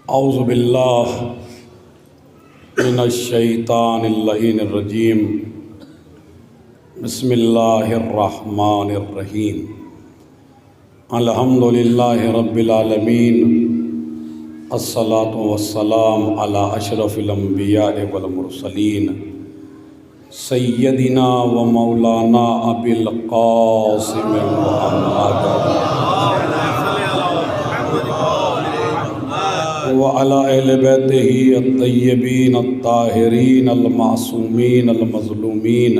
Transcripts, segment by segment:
औज़ु बिल्लाहि मिनश्शैतानिर्रजीम। बिस्मिल्लाहिर्रहमानिर्रहीम। अल्हम्दुलिल्लाहि रब्बिल आलमीन। अस्सलातु वस्सलाम अला अशरफिल अंबिया'i वल मुरसलीन सय्यदिना व मौलाना अबिल क़ासिम मुहम्मद व अला अहले बैतिही अत्तय्यबीन अत्ताहिरीन अल-मासूमीन अल-मज़लूमीन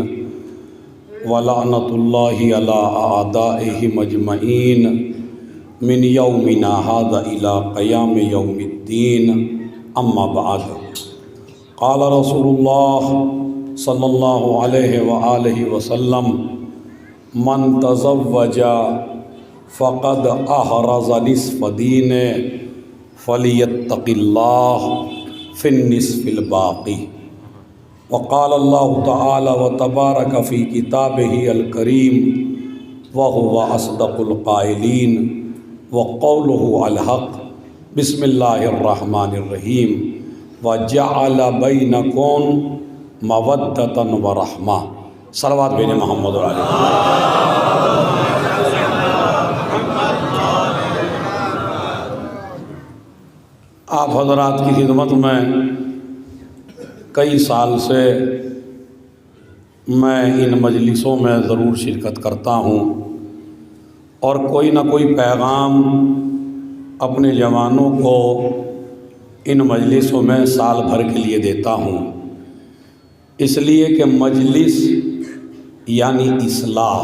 व लअनतुल्लाहि अला अअदाइहिम अजमईन मिन यौमिना हाज़ा इला क़याम यौमिद्दीन। अम्मा बाद। क़ाल रसूलुल्लाह सल्लल्लाहु अलैहि व आलिहि वसल्लम मन तज़व्वजा फ़क़द अहरज़ निस्फ़ दीने फ़लियत्तक़िल्लाह फ़िन्निस्फ़िल बाक़ी। व क़ाल अल्लाहु तआला व तबारक फ़ी किताबिही अल करीम व हुवा अस्दक़ुल क़ाइलीन व क़ौलुहु अल हक़। बिस्मिल्लाहिर्रहमानिर्रहीम। व जअल बैनकुम मवद्दतन व रहमा। सलवात भेजें मोहम्मद व आले। आप हज़रात की खिदमत में कई साल से मैं इन मजलिसों में ज़रूर शिरकत करता हूँ और कोई ना कोई पैगाम अपने जवानों को इन मजलिसों में साल भर के लिए देता हूँ, इसलिए कि मजलिस यानी इस्लाह,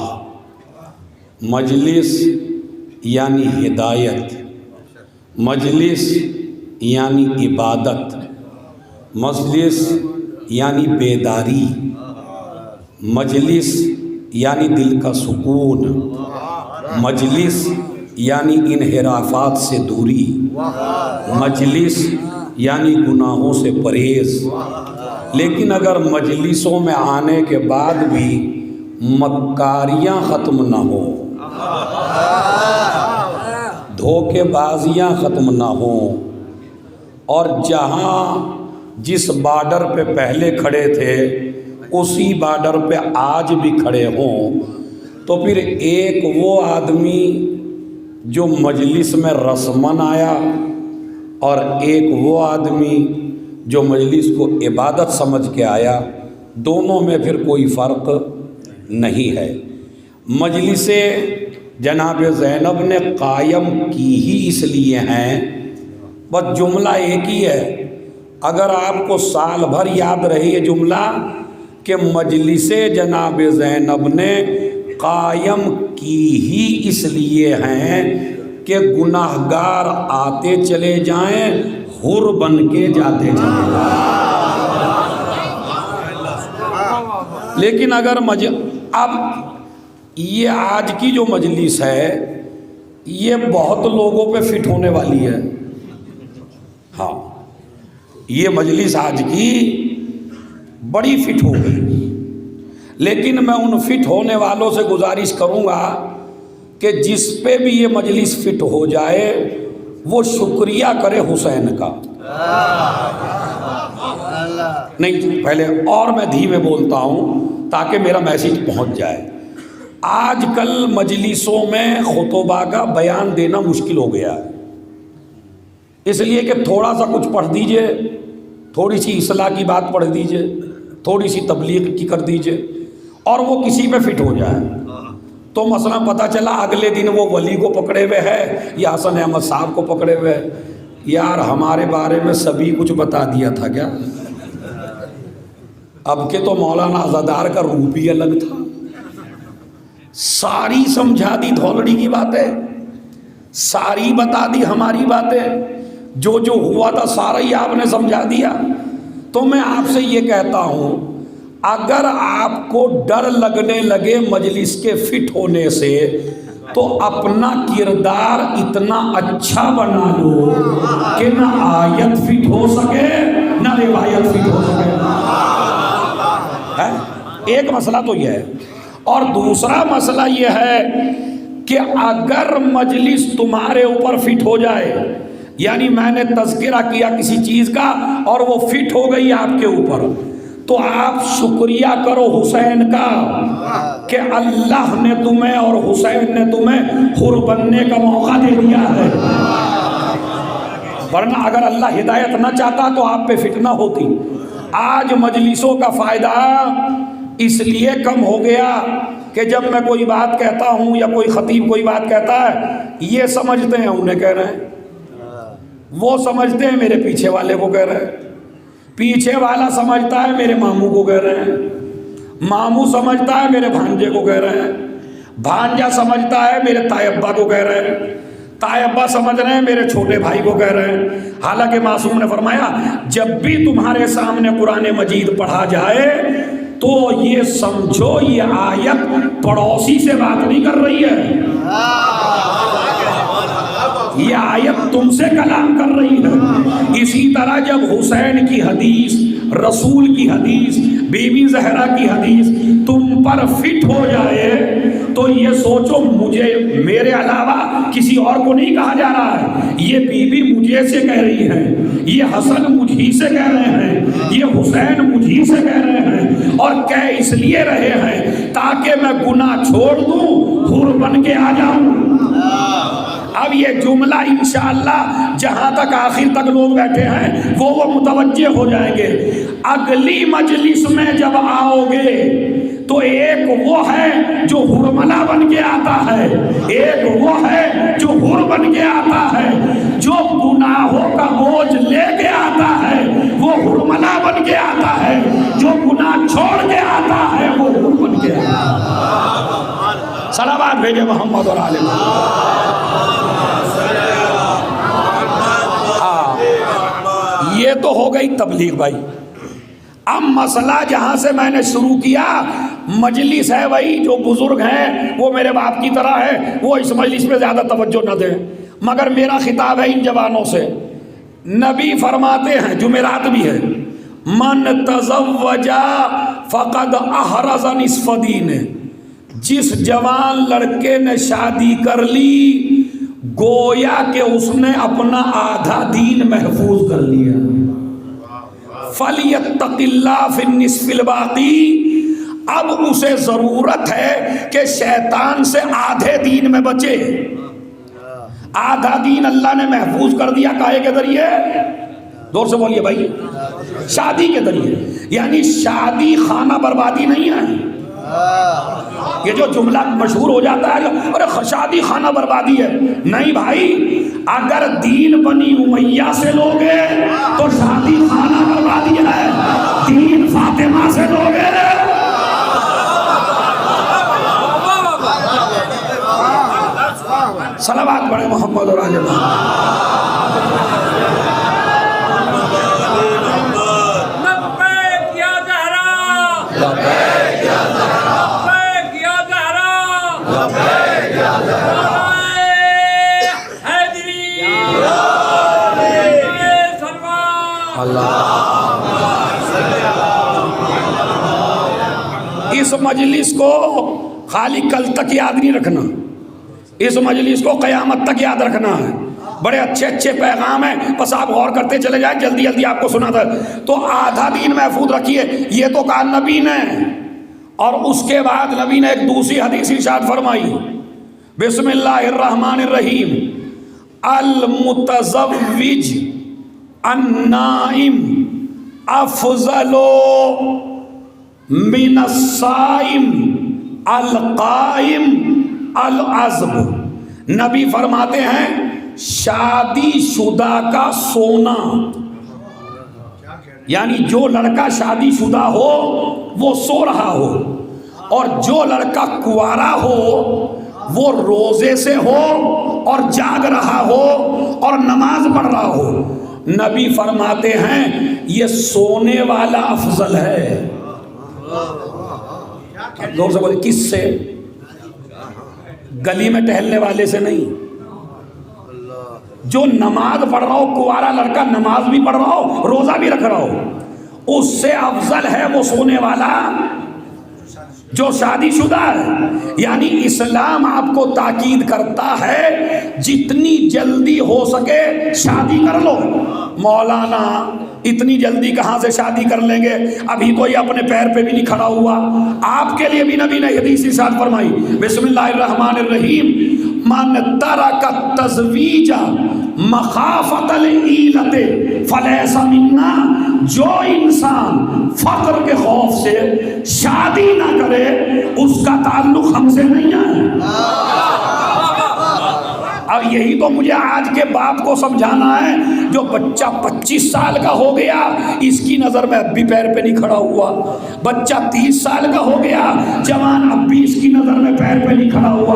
मजलिस यानी हिदायत, मजलिस यानी इबादत, मजलिस यानी बेदारी, मजलिस यानी दिल का सुकून, मजलिस यानी इनहिराफात से दूरी, मजलिस यानी गुनाहों से परहेज़। लेकिन अगर मजलिसों में आने के बाद भी मक्कारियाँ ख़त्म ना हो, धोखेबाजियाँ ख़त्म ना हो और जहाँ जिस बॉर्डर पे पहले खड़े थे उसी बॉर्डर पे आज भी खड़े हों, तो फिर एक वो आदमी जो मजलिस में रस्मन आया और एक वो आदमी जो मजलिस को इबादत समझ के आया, दोनों में फिर कोई फ़र्क नहीं है। मजलिसे जनाब ज़ैनब ने कायम की ही इसलिए हैं, बस जुमला एक ही है। अगर आपको साल भर याद रहे ये जुमला कि मजलिसे जनाब ज़ैनब ने कायम की ही इसलिए हैं कि गुनाहगार आते चले जाएं, हुर बन के जाते चले जाएं। लेकिन अगर अब ये आज की जो मजलिस है ये बहुत लोगों पे फिट होने वाली है। हाँ, ये मजलिस आज की बड़ी फिट होगी, लेकिन मैं उन फिट होने वालों से गुजारिश करूँगा कि जिस पे भी ये मजलिस फिट हो जाए वो शुक्रिया करे हुसैन का। नहीं, पहले और मैं धीमे बोलता हूँ ताकि मेरा मैसेज पहुँच जाए। आजकल मजलिसों में खुतबा का बयान देना मुश्किल हो गया है, इसलिए कि थोड़ा सा कुछ पढ़ दीजिए, थोड़ी सी इस्लाह की बात पढ़ दीजिए, थोड़ी सी तबलीग की कर दीजिए और वो किसी पे फिट हो जाए। तो मसला पता चला अगले दिन वो वली को पकड़े हुए है या हसन अहमद साहब को पकड़े हुए है। यार हमारे बारे में सभी कुछ बता दिया था क्या? अब के तो मौलाना आज़ादार का रूप ही अलग था, सारी समझा दी धौलड़ी की बातें, सारी बता दी हमारी बातें, जो जो हुआ था सारा ही आपने समझा दिया। तो मैं आपसे ये कहता हूँ, अगर आपको डर लगने लगे मजलिस के फिट होने से तो अपना किरदार इतना अच्छा बना लो कि ना आयत फिट हो सके ना रिवायत फिट हो सके। है एक मसला तो यह है, और दूसरा मसला यह है कि अगर मजलिस तुम्हारे ऊपर फिट हो जाए यानी मैंने तज़किरा किया किसी चीज़ का और वो फिट हो गई आपके ऊपर, तो आप शुक्रिया करो हुसैन का कि अल्लाह ने तुम्हें और हुसैन ने तुम्हें हुर बनने का मौका दे दिया है। वरना अगर अल्लाह हिदायत न चाहता तो आप पे फितना होती। आज मजलिसों का फ़ायदा इसलिए कम हो गया कि जब मैं कोई बात कहता हूँ या कोई ख़तीब कोई बात कहता है, ये समझते हैं उन्हें कह रहे हैं, वो समझते हैं मेरे पीछे वाले को कह रहे हैं, पीछे वाला समझता है मेरे मामू को कह रहे हैं, मामू समझता है मेरे भांजे को कह रहे हैं, भांजा समझता है मेरे तायब्बा को कह रहे हैं, तायब्बा समझ रहे हैं मेरे छोटे भाई को कह रहे हैं। हालांकि मासूम ने फरमाया जब भी तुम्हारे सामने कुरान मजीद पढ़ा जाए तो ये समझो ये आयत पड़ोसी से बात नहीं कर रही है, ये आयत तुमसे कलाम कर रही है। इसी तरह जब हुसैन की हदीस, रसूल की हदीस, बीबी जहरा की हदीस तुम पर फिट हो जाए तो ये सोचो मुझे मेरे अलावा किसी और को नहीं कहा जा रहा है, ये बीबी मुझे से कह रही है, ये हसन मुझी से कह रहे हैं, ये हुसैन मुझी से कह रहे हैं, और कह इसलिए रहे हैं ताकि मैं गुनाह छोड़ दूं, हुर बन के आ जाऊं। अब ये जुमला इंशाअल्लाह जहाँ तक आखिर तक लोग बैठे हैं वो मुतवज्जे हो जाएंगे। अगली मजलिस में जब आओगे तो एक वो है जो हुरमला बन के आता है, एक वो है जो हुर बन के आता है, जो गुनाहों का बोझ लेके आता है वो हुरमला बन के आता है, जो गुनाह छोड़ के आता है वो हुर बन के आता है। सलावत भेजे मोहम्मद और आले ये तो हो गई तबलीग भाई। अब मसला जहाँ से मैंने शुरू किया, मजलिस है भाई, जो बुजुर्ग हैं वो मेरे बाप की तरह है, वो इस मजलिस में ज़्यादा तवज्जो न दें, मगर मेरा खिताब है इन जवानों से। नबी फरमाते हैं, जुमेरात भी है, मन तज़व्वजा फ़क़द अहरज़ निस्फ़ दीन, जिस जवान लड़के ने शादी कर ली गोया के उसने अपना आधा दीन महफूज कर लिया। फलियत्तक़िल्लाह फ़िन्निस्फ़िल बाक़ी, अब उसे ज़रूरत है कि शैतान से आधे दीन में बचे। आधा दीन अल्लाह ने महफूज कर दिया काहे के जरिए? जोर से बोलिए भाई, शादी के जरिए। यानी शादी खाना बर्बादी नहीं है। ये जो जुमला मशहूर हो जाता है, अरे शादी खाना बर्बादी है, नहीं भाई, अगर दीन बनी उमैया से लोगे तो शादी खाना बर्बादी है, दीन फातिमा से लोगे सलावत पढ़े मोहम्मद और आले इस मजलिस को खाली कल तक याद नहीं रखना, इस मजलिस को क़यामत तक याद रखना है। बड़े अच्छे अच्छे पैगाम हैं, बस आप गौर करते चले जाए, जल्दी जल्दी आपको सुनाता है। तो आधा दीन महफूज रखिए, ये तो कहा नबी ने। और उसके बाद नबी ने एक दूसरी हदीस इरशाद फरमाई, बिस्मिल्लाहिर्रहमानिर्रहीम, अल मुतज़व्विज अन्नाइम अफ़ज़लो मिनस्साइम अल काइम अल अज़ब। नबी फरमाते हैं शादीशुदा का सोना, यानी जो लड़का शादीशुदा हो वो सो रहा हो, और जो लड़का कुंवारा हो वो रोजे से हो और जाग रहा हो और नमाज पढ़ रहा हो। नबी फरमाते हैं ये सोने वाला अफजल है। जोर से बोले, किससे? गली में टहलने वाले से नहीं, जो नमाज पढ़ रहा हो, कुंवारा लड़का नमाज भी पढ़ रहा हो रोजा भी रख रहा हो, उससे अफजल है वो सोने वाला जो शादीशुदा है। यानी इस्लाम आपको ताकीद करता है जितनी जल्दी हो सके शादी कर लो। मौलाना इतनी जल्दी कहाँ से शादी कर लेंगे, अभी तो ये अपने पैर पे भी नहीं खड़ा हुआ। आपके लिए भी नबी ने हदीस इरशाद फरमाई, बिस्मिल्लाहिर्रहमानिर्रहीम, मन तरका तज़वीजा मखाफतल ईलते फलैसा मिन्ना, जो इंसान फक्र के खौफ से शादी ना करे उसका ताल्लुक हमसे नहीं है। अब यही तो मुझे आज के बाप को समझाना है, जो बच्चा 25 साल का हो गया इसकी नज़र में अब भी पैर पे नहीं खड़ा हुआ, बच्चा 30 साल का हो गया जवान अब भी इसकी नज़र में पैर पे नहीं खड़ा हुआ।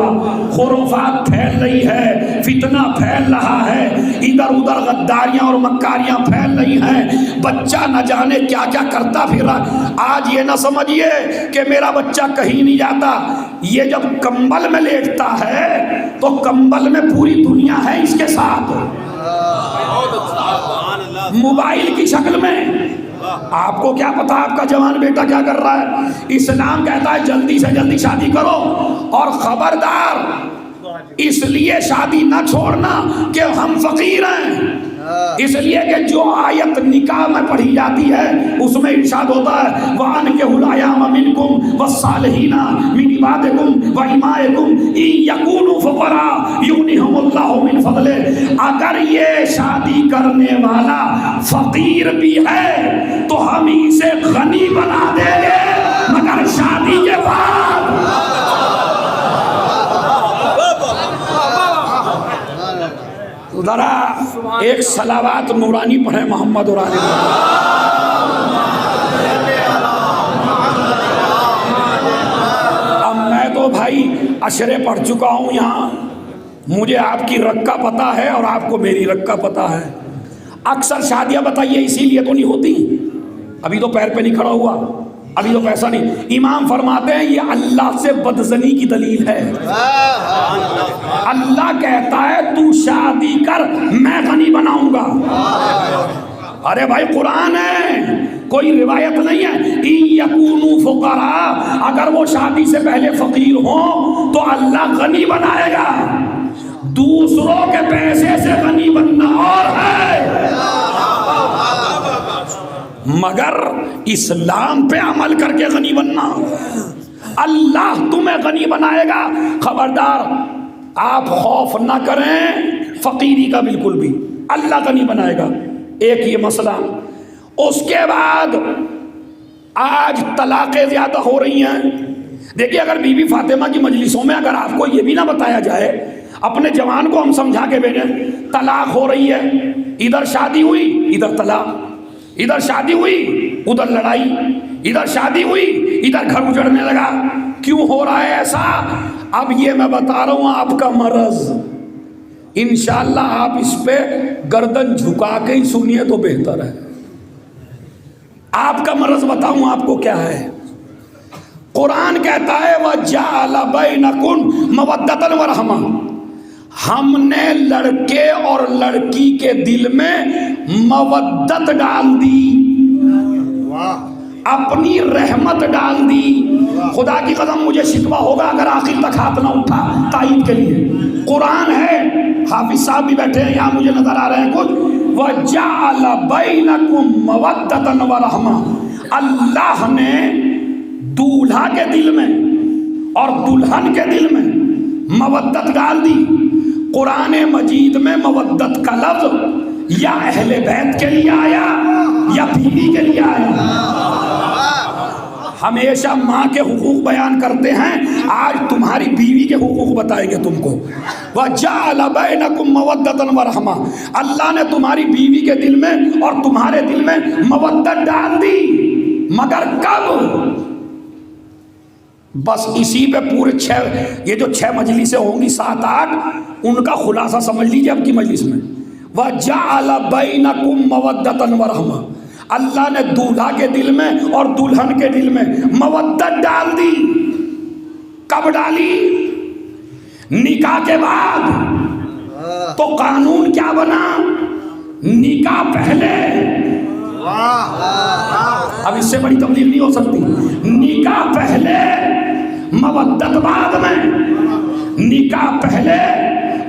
खुराफात फैल रही है, फितना फैल रहा है, इधर उधर गद्दारियाँ और मक्कारियाँ फैल रही हैं, बच्चा न जाने क्या क्या करता फिर रहा। आज ये ना समझिए कि मेरा बच्चा कहीं नहीं जाता, ये जब कंबल में लेटता है तो कंबल में पूरी दुनिया है इसके साथ, मोबाइल की शक्ल में। आपको क्या पता आपका जवान बेटा क्या कर रहा है। इस्लाम कहता है जल्दी से जल्दी शादी करो, और खबरदार इसलिए शादी ना छोड़ना कि हम फकीर हैं, इसलिए कि जो आयत निकाह में पढ़ी जाती है उसमें इरशाद होता है वान के हुलायाम मिनकुम वस्सालिहीना मिन इबादिकुम व इमाइकुम इन यकूनु फकरा युगनिहुमुल्लाहु मिन फदले। अगर ये शादी करने वाला फकीर भी है तो हम इसे गनी बना देंगे, मगर शादी के बाद जरा एक सलावात नूरानी पढ़े मोहम्मद और आले। अब मैं तो भाई अशरे पढ़ चुका हूँ यहाँ, मुझे आपकी रक्का पता है और आपको मेरी रक्का पता है। अक्सर शादियाँ बताइए इसीलिए तो नहीं होती, अभी तो पैर पे नहीं खड़ा हुआ, अभी तो पैसा नहीं। इमाम फरमाते हैं ये अल्लाह से बदजनी की दलील है। अल्लाह कहता है तू शादी कर मैं गनी बनाऊंगा। अरे भाई कुरान है, कोई रिवायत नहीं है। इन यकूनु फुकरा, अगर वो शादी से पहले फकीर हो तो अल्लाह गनी बनाएगा। दूसरों के पैसे से गनी बनना और है, मगर इस्लाम पे अमल करके गनी बनना। अल्लाह तुम्हें गनी बनाएगा, खबरदार आप खौफ ना करें फकीरी का बिल्कुल भी, अल्लाह गनी बनाएगा। एक ये मसला। उसके बाद आज तलाक़ें ज़्यादा हो रही हैं। देखिए अगर बीबी फातिमा की मजलिसों में अगर आपको ये भी ना बताया जाए, अपने जवान को हम समझा के भेजें तलाक हो रही है, इधर शादी हुई इधर तलाक, इधर शादी हुई उधर लड़ाई, इधर शादी हुई इधर घर उजड़ने लगा, क्यों हो रहा है ऐसा? अब ये मैं बता रहा हूं आपका मरज, इंशाअल्लाह आप इस पे गर्दन झुका के ही सुनिए तो बेहतर है। आपका मरज बताऊं आपको क्या है। कुरान कहता है वजअल बैनकुम मवद्दतन व रहमा, हमने लड़के और लड़की के दिल में मवद्दत डाल दी, अपनी रहमत डाल दी। खुदा की कसम मुझे शिकवा होगा अगर आखिर तक हाथ ना उठा ताईद के लिए। कुरान है, हाफिज साहब भी बैठे हैं यहाँ मुझे नजर आ रहे हैं कुछ। वजअल बैनकुम मवद्दतन व रहमा, अल्लाह ने दूल्हा के दिल में और दुल्हन के दिल में मवद्दत डाल दी। कुरान मजीद में मवद्दत का लफ्ज या अहले बैत के लिए आया या बीवी के लिए आया। हमेशा माँ के हुकूक बयान करते हैं, आज तुम्हारी बीवी के हुकूक बताएंगे तुमको। वजअल बैनकुम मवद्दतन व रहमा, अल्लाह ने तुम्हारी बीवी के दिल में और तुम्हारे दिल में मवद्दत डाल दी, मगर कब? बस इसी पे पूरे ये जो 6 मजलिसें होंगी 7-8, उनका खुलासा समझ लीजिए अब की मजलिस में। वजअल बैनकुम मवद्दतन व रहमा, अल्लाह ने दूल्हा के दिल में और दुल्हन के दिल में मवद्दत डाल दी। कब डाली? निकाह के बाद। तो कानून क्या बना? निकाह पहले अब इससे बड़ी तबलीग नहीं हो सकती। निकाह पहले मवद्दत बाद में, निकाह पहले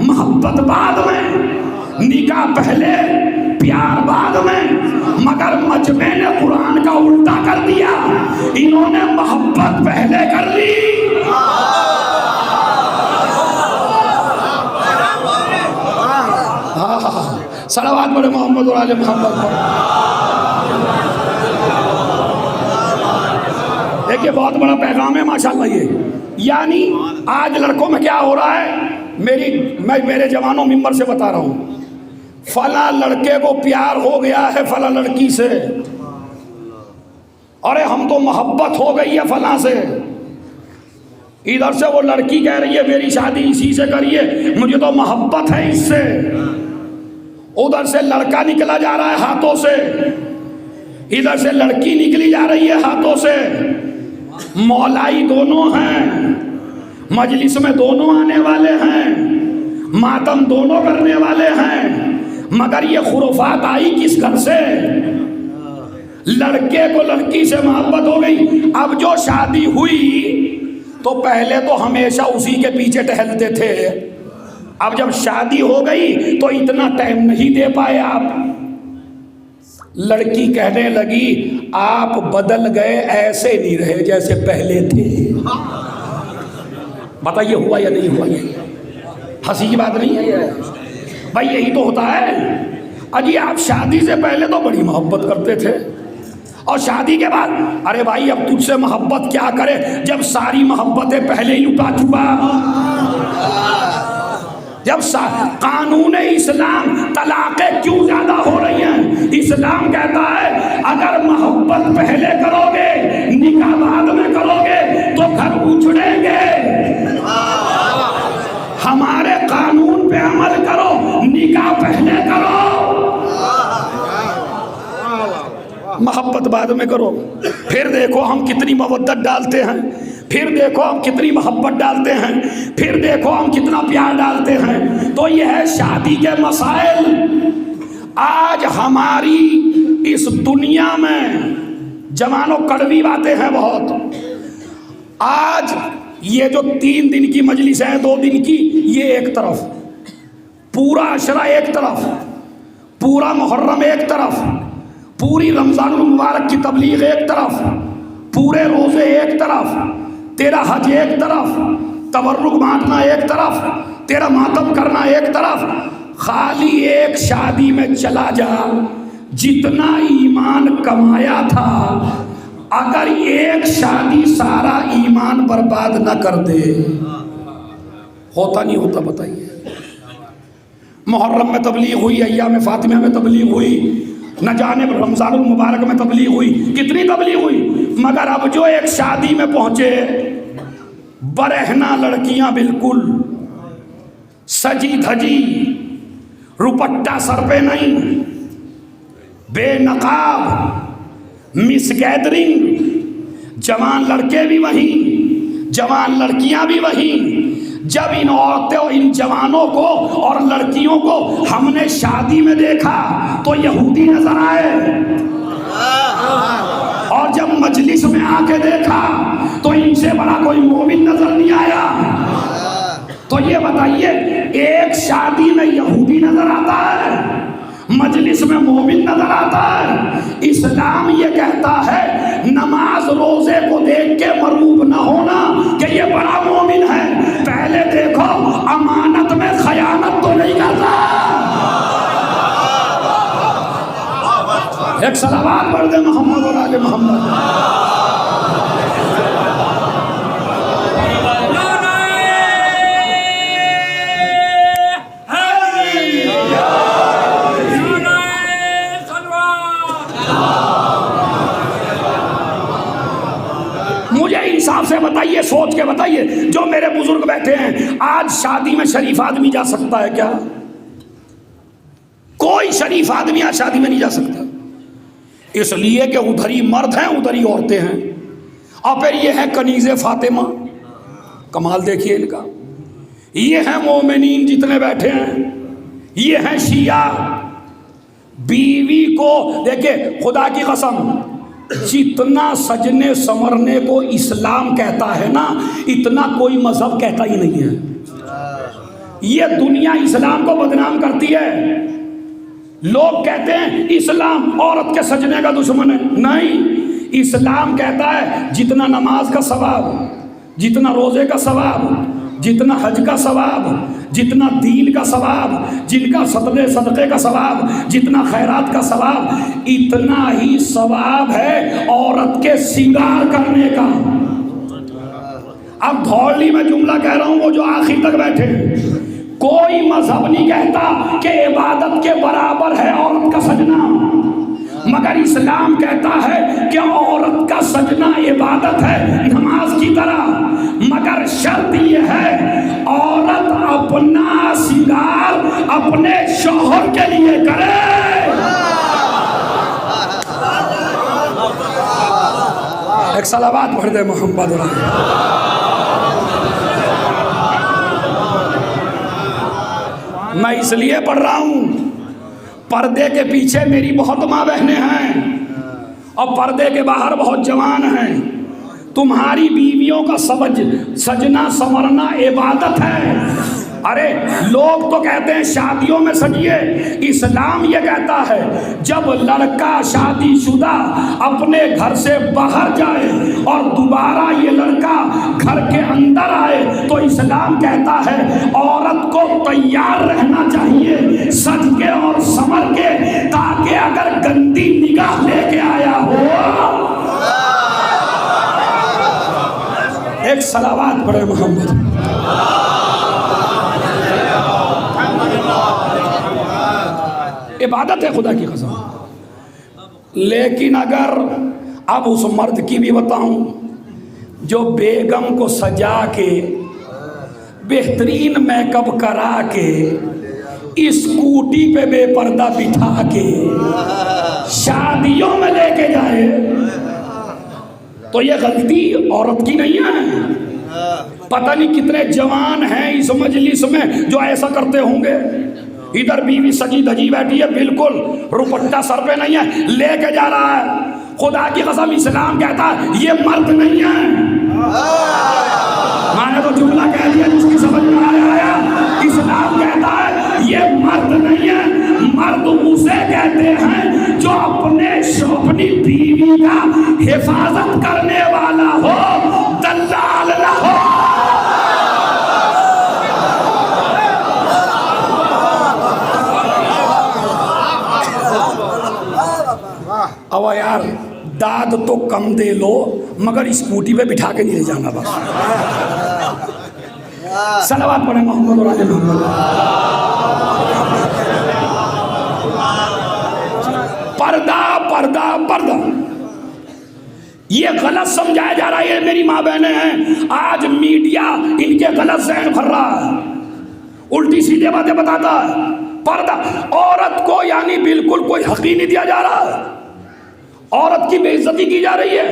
मोहब्बत बाद में, निकाह पहले प्यार बाद में। मगर मजमे ने कुरान का उल्टा कर दिया, इन्होंने मोहब्बत पहले कर ली। सलावत पढ़े मोहम्मद और आले मोहम्मद पर। देखिए बहुत बड़ा पैगाम है माशाल्लाह ये। यानी आज लड़कों में क्या हो रहा है, मैं मेरे जवानों मिंबर से बता रहा हूँ, फला लड़के को प्यार हो गया है फला लड़की से, अरे हम तो मोहब्बत हो गई है फला से। इधर से वो लड़की कह रही है मेरी शादी इसी से करिए, मुझे तो मोहब्बत है इससे। उधर से लड़का निकला जा रहा है हाथों से, इधर से लड़की निकली जा रही है हाथों से। मौलाई दोनों हैं, मजलिस में दोनों आने वाले हैं, मातम दोनों करने वाले हैं, मगर ये खुराफात आई किस घर से? लड़के को लड़की से मोहब्बत हो गई। अब जो शादी हुई तो पहले तो हमेशा उसी के पीछे टहलते थे, अब जब शादी हो गई तो इतना टाइम नहीं दे पाए आप। लड़की कहने लगी आप बदल गए, ऐसे नहीं रहे जैसे पहले थे। बताइए हुआ या नहीं हुआ? ये हंसी की बात नहीं है ये भाई, यही तो होता है। अजी आप शादी से पहले तो बड़ी मोहब्बत करते थे और शादी के बाद अरे भाई अब तुझसे मोहब्बत क्या करे जब सारी मोहब्बतें पहले ही उठा चुका। जब कानून इस्लाम तलाक़ें क्यों ज़्यादा हो रही हैं? इस्लाम कहता है अगर मोहब्बत पहले करोगे, निकाह बाद में करोगे तो घर उछड़ेंगे। हमारे कानून पे अमल करो, निकाह पहले करो, मोहब्बत बाद में करो। फिर देखो हम कितनी मवद्दत डालते हैं, फिर देखो हम कितनी मोहब्बत डालते हैं, फिर देखो हम कितना प्यार डालते हैं। तो यह है शादी के मसाइल। आज हमारी इस दुनिया में जवानों कड़वी बातें हैं बहुत। आज ये जो 3 दिन की मजलिस है, 2 दिन की, ये एक तरफ, पूरा अशरा एक तरफ, पूरा मुहर्रम एक तरफ, पूरी रमज़ानुल मुबारक की तबलीग एक तरफ, पूरे रोज़े एक तरफ, तेरा हज एक तरफ, तबर्रुक बांटना एक तरफ, तेरा मातम करना एक तरफ। खाली एक शादी में चला जा, जितना ईमान कमाया था, अगर एक शादी सारा ईमान बर्बाद न कर दे, होता नहीं होता? बताइए। मुहर्रम में तबलीग हुई, अय्याम फातिमा में तबलीग हुई, न जाने रमज़ानुल मुबारक में तबलीग हुई, कितनी तबलीग हुई। मगर अब जो एक शादी में पहुंचे, बरहना लड़कियां बिल्कुल सजी धजी, रुपट्टा सर पे नहीं, बेनकाब, मिस गैदरिंग, जवान लड़के भी वहीं, जवान लड़कियां भी वहीं। जब इन औरतों, इन जवानों को और लड़कियों को हमने शादी में देखा तो यहूदी नजर आए, और जब मजलिस में आके देखा तो इनसे बड़ा कोई मोमिन नजर नहीं आया। तो ये बताइए, एक शादी में यहूदी नजर आता है, मजलिस में मोमिन नजर आता है। इस्लाम ये कहता है नमाज रोजे को देख के मरूब न होना कि ये बड़ा मोमिन है, पहले देखो अमानत में खयानत तो नहीं करता। एक सलावत पढ़ दे मोहम्मद और आले मोहम्मद। मुझे इंसाफ से बताइए, सोच के बताइए, जो मेरे बुजुर्ग बैठे हैं, आज शादी में शरीफ आदमी जा सकता है क्या? कोई शरीफ आदमी आज शादी में नहीं जा सकता, इसलिए कि उधर ही मर्द हैं, उधर ही औरतें हैं। और फिर ये है कनीज़े फातिमा, कमाल देखिए इनका। ये हैं मोमिनीन जितने बैठे हैं, ये हैं शिया। बीवी को देखिए, खुदा की कसम, जितना सजने संवरने को इस्लाम कहता है ना, इतना कोई मजहब कहता ही नहीं है। ये दुनिया इस्लाम को बदनाम करती है। लोग कहते हैं इस्लाम औरत के सजने का दुश्मन है। नहीं, इस्लाम कहता है जितना नमाज का सवाब, जितना रोजे का सवाब, जितना हज का सवाब, जितना दीन का सवाब, जिनका सदक़े का सवाब, जितना खैरात का सवाब, इतना ही सवाब है औरत के श्रृंगार करने का। अब धौली में जुमला कह रहा हूं, वो जो आखिर तक बैठे, कोई मजहब नहीं कहता कि इबादत के बराबर है औरत का सजना, मगर इस्लाम कहता है कि औरत का सजना इबादत है नमाज की तरह। मगर शर्त यह है औरत अपना श्रृंगार अपने शौहर के लिए करे। एक सलावत पढ़ दे मोहम्मद। मैं इसलिए पढ़ रहा हूं, पर्दे के पीछे मेरी बहुत माँ बहनें हैं और पर्दे के बाहर बहुत जवान हैं। तुम्हारी बीवियों का सजना संवरना इबादत है। अरे लोग तो कहते हैं शादियों में सजिए, इस्लाम ये कहता है जब लड़का शादीशुदा अपने घर से बाहर जाए और दोबारा ये लड़का घर के अंदर आए तो इस्लाम कहता है औरत को तैयार रहना चाहिए सज के और संवर के, ताकि अगर गंदी निगाह लेके आया हो। एक सलावत पढ़े मोहम्मद। इबादत है खुदा की कसम। लेकिन अगर अब उस मर्द की भी बताऊं जो बेगम को सजा के बेहतरीन मेकअप करा के स्कूटी पे बेपर्दा बिठा के शादियों में लेके जाए तो ये गलती औरत की नहीं है। पता नहीं कितने जवान हैं इस मजलिस में जो ऐसा करते होंगे। इधर बीवी सजी धजी बैठी है, बिल्कुल रुपट्टा सर पे नहीं है, लेके जा रहा है। खुदा की कसम इस्लाम कहता है ये मर्द नहीं है। मैंने तो जुमला कह दिया जिसकी समझ में आया। इस्लाम कहता है ये मर्द नहीं है। मर्द उसे कहते हैं जो अपनी बीवी का हिफाजत करने वाला हो, दलाल ना हो। अब यार दाद तो कम दे लो मगर स्कूटी पे बिठा के नहीं ले जाना बस। सलावत पढ़े मोहम्मद और आले मोहम्मद। पर्दा पर्दा पर्दा ये गलत समझाया जा रहा है। ये मेरी माँ बहनें हैं, आज मीडिया इनके गलत ज़हन भर रहा है, उल्टी सीधे बातें बताता है। पर्दा औरत को यानी बिल्कुल कोई हक ही नहीं दिया जा रहा है। औरत की बेइज्जती की जा रही है,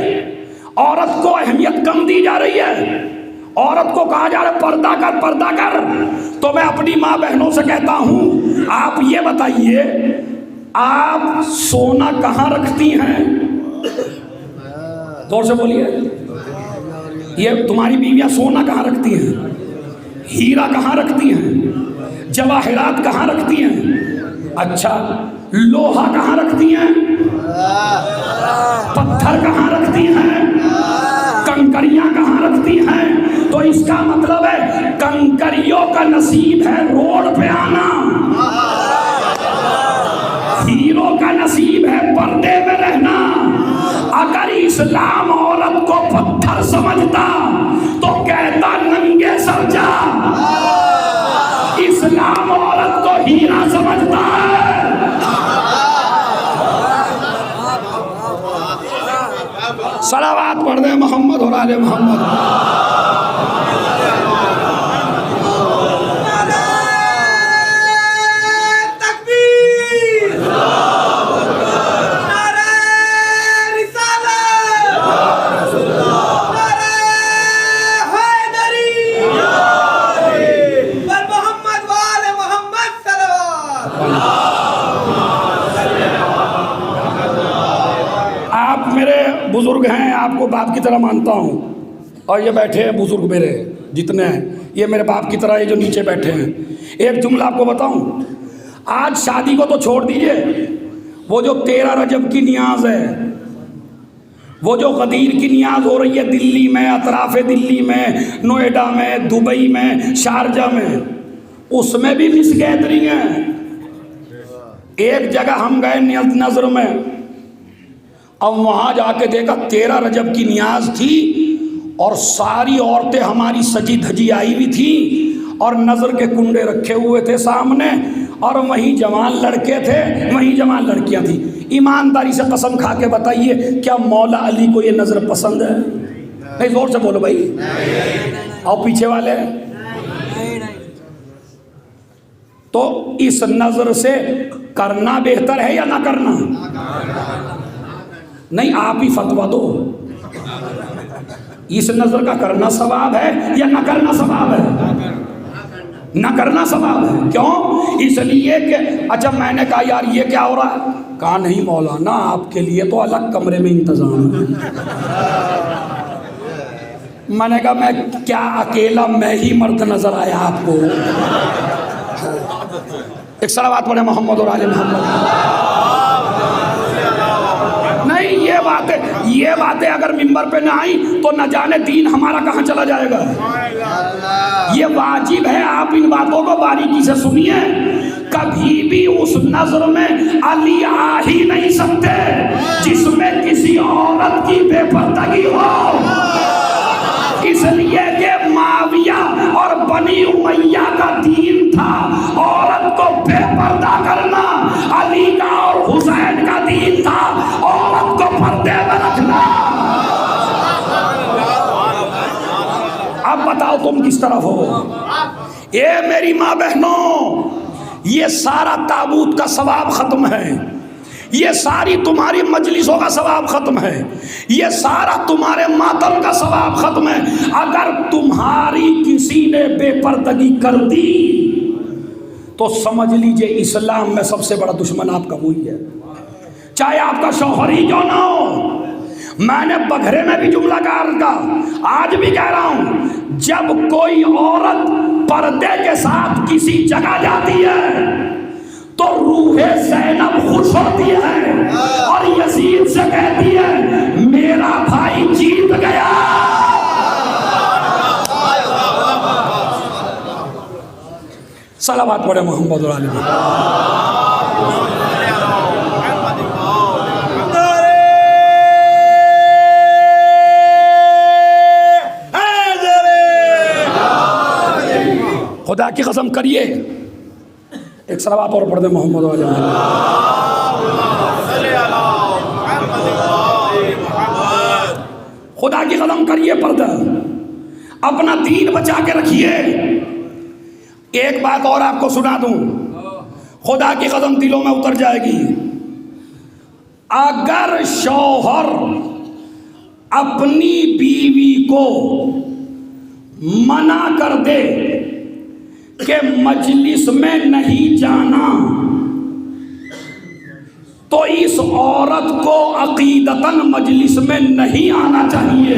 औरत को अहमियत कम दी जा रही है, औरत को कहा जा रहा है पर्दा कर पर्दा कर। तो मैं अपनी माँ बहनों से कहता हूँ, आप ये बताइए आप सोना कहाँ रखती हैं? जोर से बोलिए। ये तुम्हारी बीवियाँ सोना कहाँ रखती हैं? हीरा कहाँ रखती हैं? जवाहरात कहाँ रखती हैं? अच्छा, लोहा कहाँ रखती हैं? पत्थर कहाँ रखती हैं? कंकरियां कहाँ रखती हैं? तो इसका मतलब है कंकरियों का नसीब है रोड पे आना, हीरो का नसीब है पर्दे में रहना। अगर इस्लाम औरत को पत्थर समझता तो कहता नंगे सर जा। इस्लाम औरत को हीरा समझता है। सलावत पढ़ दे मोहम्मद और आले मोहम्मद। बुज़ुर्ग हैं, आपको बाप की तरह मानता हूँ, और ये बैठे हैं बुज़ुर्ग मेरे जितने हैं, ये मेरे बाप की तरह, ये जो नीचे बैठे हैं। एक जुमला आपको बताऊँ, आज शादी को तो छोड़ दीजिए, वो जो 13 रजब की नियाज है, वो जो गदीर की नियाज हो रही है दिल्ली में, अतराफ़ दिल्ली में, नोएडा में, दुबई में, शारजा में, उसमें भी मिस गैदरिंग है। एक जगह हम गए नज़र में, अब वहाँ जाके देखा 13 रजब की नियाज थी और सारी औरतें हमारी सजी धजी आई हुई थी और नज़र के कुंडे रखे हुए थे सामने, और वहीं जवान लड़के थे, वहीं जवान लड़कियां थी। ईमानदारी से कसम खा के बताइए, क्या मौला अली को ये नज़र पसंद है? नहीं, जोर से बोलो भाई। और पीछे वाले, तो इस नज़र से करना बेहतर है या ना करना? नहीं, आप ही फतवा दो, इस नज़र का करना सवाब है या ना करना सवाब है? ना करना सवाब है। क्यों? इसलिए कि अच्छा, मैंने कहा यार ये क्या हो रहा है, कहा नहीं मौलाना, आपके लिए तो अलग कमरे में इंतजाम है। मैंने कहा मैं क्या अकेला मैं ही मर्द नजर आया आपको? एक सलावत पढ़े मोहम्मद और आले मोहम्मद। नहीं, ये बातें अगर मिंबर पे ना आई तो न जाने दीन हमारा कहाँ चला जाएगा। ये वाजिब है, आप इन बातों को बारीकी से सुनिए। कभी भी उस नजर में अली आ ही नहीं सकते जिसमें किसी औरत की बेपर्दगी हो, इसलिए कि माविया और बनी उमैया का दीन था औरत को बेपर्दा करना, अली का और हुसैन का दीन था औरत को पर्दे में रखना। अब बताओ तुम किस तरफ हो? ये मेरी माँ बहनों, ये सारा ताबूत का सवाब खत्म है, ये सारी तुम्हारी मजलिसों का सवाब खत्म है, ये सारा तुम्हारे मातम का सवाब खत्म है। अगर तुम्हारी किसी ने बेपर्दगी कर दी तो समझ लीजिए इस्लाम में सबसे बड़ा दुश्मन आपका वही है, चाहे आपका शौहर ही क्यों ना हो। मैंने बघरे में भी जुमला का आज भी कह रहा हूं, जब कोई औरत पर्दे के साथ किसी जगह जाती है तो रूहे ज़ैनब खुश होती है और यजीद से कहती है मेरा भाई जीत गया। सलावत पढ़े मोहम्मद और आले मोहम्मद। खुदा की कसम करिए, एक सलावत और पढ़ दे मोहम्मद वाले। खुदा की कसम करिए, पर्दा अपना दीन बचा के रखिए। एक बात और आपको सुना दूं, खुदा की कसम दिलों में उतर जाएगी। अगर शौहर अपनी बीवी को मना कर दे कि मजलिस में नहीं जाना, तो इस औरत को अकीदतन मजलिस में नहीं आना चाहिए,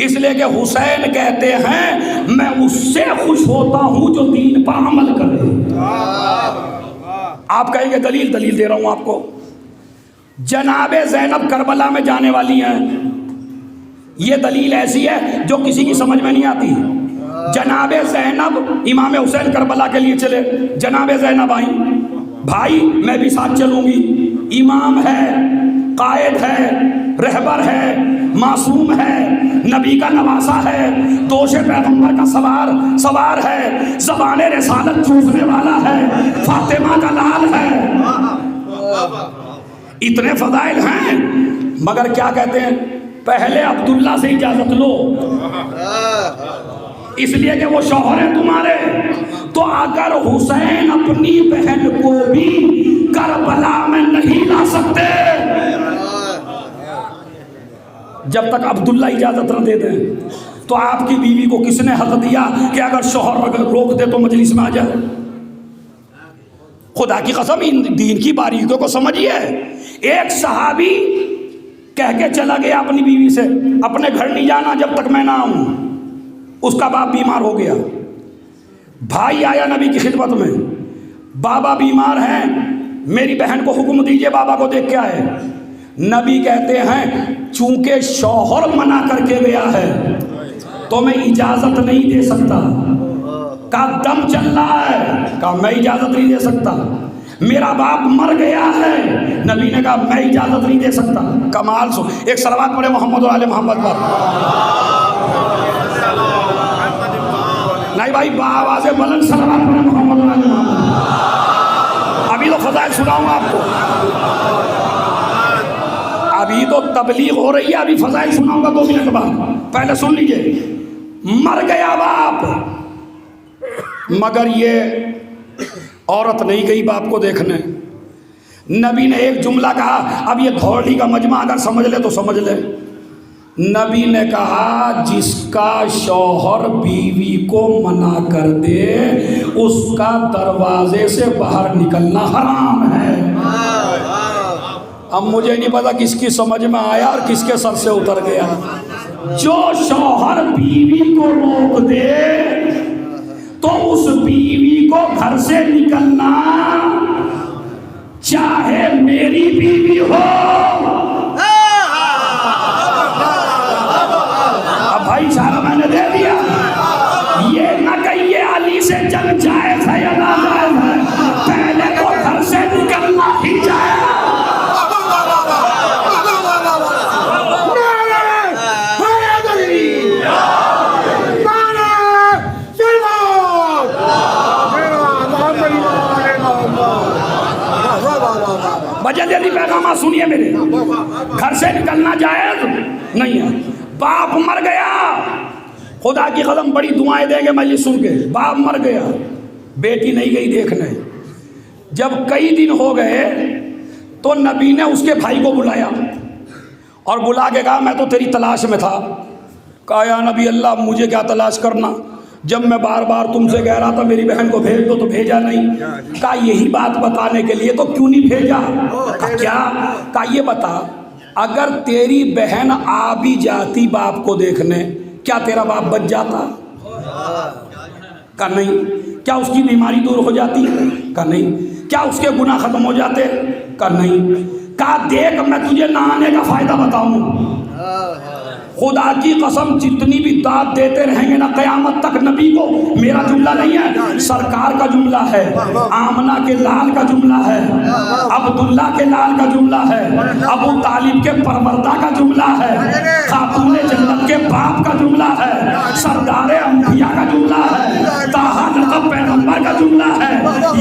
इसलिए कि हुसैन कहते हैं मैं उससे खुश होता हूं जो दीन पर अमल करे। आप कहेंगे दलील दे रहा हूं आपको। जनाबे ज़ैनब करबला में जाने वाली हैं, ये दलील ऐसी है जो किसी की समझ में नहीं आती। जनाबे ज़ैनब इमाम हुसैन करबला के लिए चले, जनाबे ज़ैनब आई, भाई मैं भी साथ चलूंगी, इमाम है, कायद है, रहबर है, मासूम है, नबी का नवासा है, दोषे पैगंबर का सवार है, ज़बाने रिसालत चूसने वाला है, फातिमा का लाल है, इतने फदाइल हैं। मगर क्या कहते हैं, पहले अब्दुल्ला से इजाजत लो, इसलिए कि वो शौहर है तुम्हारे। तो अगर हुसैन अपनी बहन को भी करबला में नहीं ला सकते जब तक अब्दुल्ला इजाजत न दे दें, तो आपकी बीवी को किसने हक दिया कि अगर शौहर अगर रोक दे तो मजलिस में आ जाए? खुदा की कसम इन दीन की बारीकियों को समझिए। एक सहाबी कह के चला गया अपनी बीवी से, अपने घर नहीं जाना जब तक मैं ना आऊं। उसका बाप बीमार हो गया, भाई आया नबी की खिदमत में, बाबा बीमार हैं, मेरी बहन को हुक्म दीजिए बाबा को देख के आए। नबी कहते हैं चूंकि शौहर मना करके गया है तो मैं इजाजत नहीं दे सकता। का दम चल रहा है, का मैं इजाजत नहीं दे सकता। मेरा बाप मर गया है, नबी ने कहा मैं इजाजत नहीं दे सकता। कमाल सो, एक सलवात पढ़े मोहम्मद वाले मोहम्मद पर। नहीं भाई आवाज़ बुलंद सलवात पढ़े मोहम्मद वाले मोहम्मद। अभी तो फजाइल सुनाऊंगा आपको, अभी तो तबलीग हो रही है, अभी फजाइल सुनाऊंगा 2 मिनट बाद। पहले सुन लीजिए। मर गया बाप, मगर ये औरत नहीं गई बाप को देखने। नबी ने एक जुमला कहा, अब ये घोड़ी का मजमा अगर समझ ले तो समझ ले। नबी ने कहा जिसका शौहर बीवी को मना कर दे उसका दरवाजे से बाहर निकलना हराम है। अब मुझे नहीं पता किसकी समझ में आया और किसके सर से उतर गया। जो शौहर बीवी को रोक दे तो उस बीवी को घर से निकलना, चाहे मेरी बीवी हो। अब भाई इशारा मैंने दे दिया, ये न कहिए अली से जंग जायज है या ना जायज है, पहले तो घर से निकलना ही जाए। जल्दी पैगाम सुनिए मेरे, घर से निकलना जायज नहीं है। बाप मर गया, खुदा की कसम बड़ी दुआएं देंगे मजलिस सुन के। बाप मर गया, बेटी नहीं गई देखने। जब कई दिन हो गए तो नबी ने उसके भाई को बुलाया और बुला के कहा मैं तो तेरी तलाश में था। कहा या नबी अल्लाह मुझे क्या तलाश करना, जब मैं बार बार तुमसे कह रहा था मेरी बहन को भेज दो तो भेजा नहीं। कहा यही बात बताने के लिए तो क्यों नहीं भेजा। कहा क्या। कहा ये बता अगर तेरी बहन आ भी जाती बाप को देखने, क्या तेरा बाप बच जाता। कहा नहीं। क्या उसकी बीमारी दूर हो जाती। कहा नहीं। क्या उसके गुनाह खत्म हो जाते। कहा नहीं। कहा देख मैं तुझे नहाने का फायदा बताऊं, खुदा की कसम जितनी भी दाद देते रहेंगे ना क़यामत तक नबी को, मेरा जुमला नहीं है, सरकार का जुमला है, आमना के लाल का जुमला है, अब्दुल्ला के लाल का जुमला है, अबू तालिब के परवरदा का जुमला है, खातून जन्नत के बाप का जुमला है, सरदार अंबिया का जुमला है, ताहा लक़ब पैगंबर का जुमला है,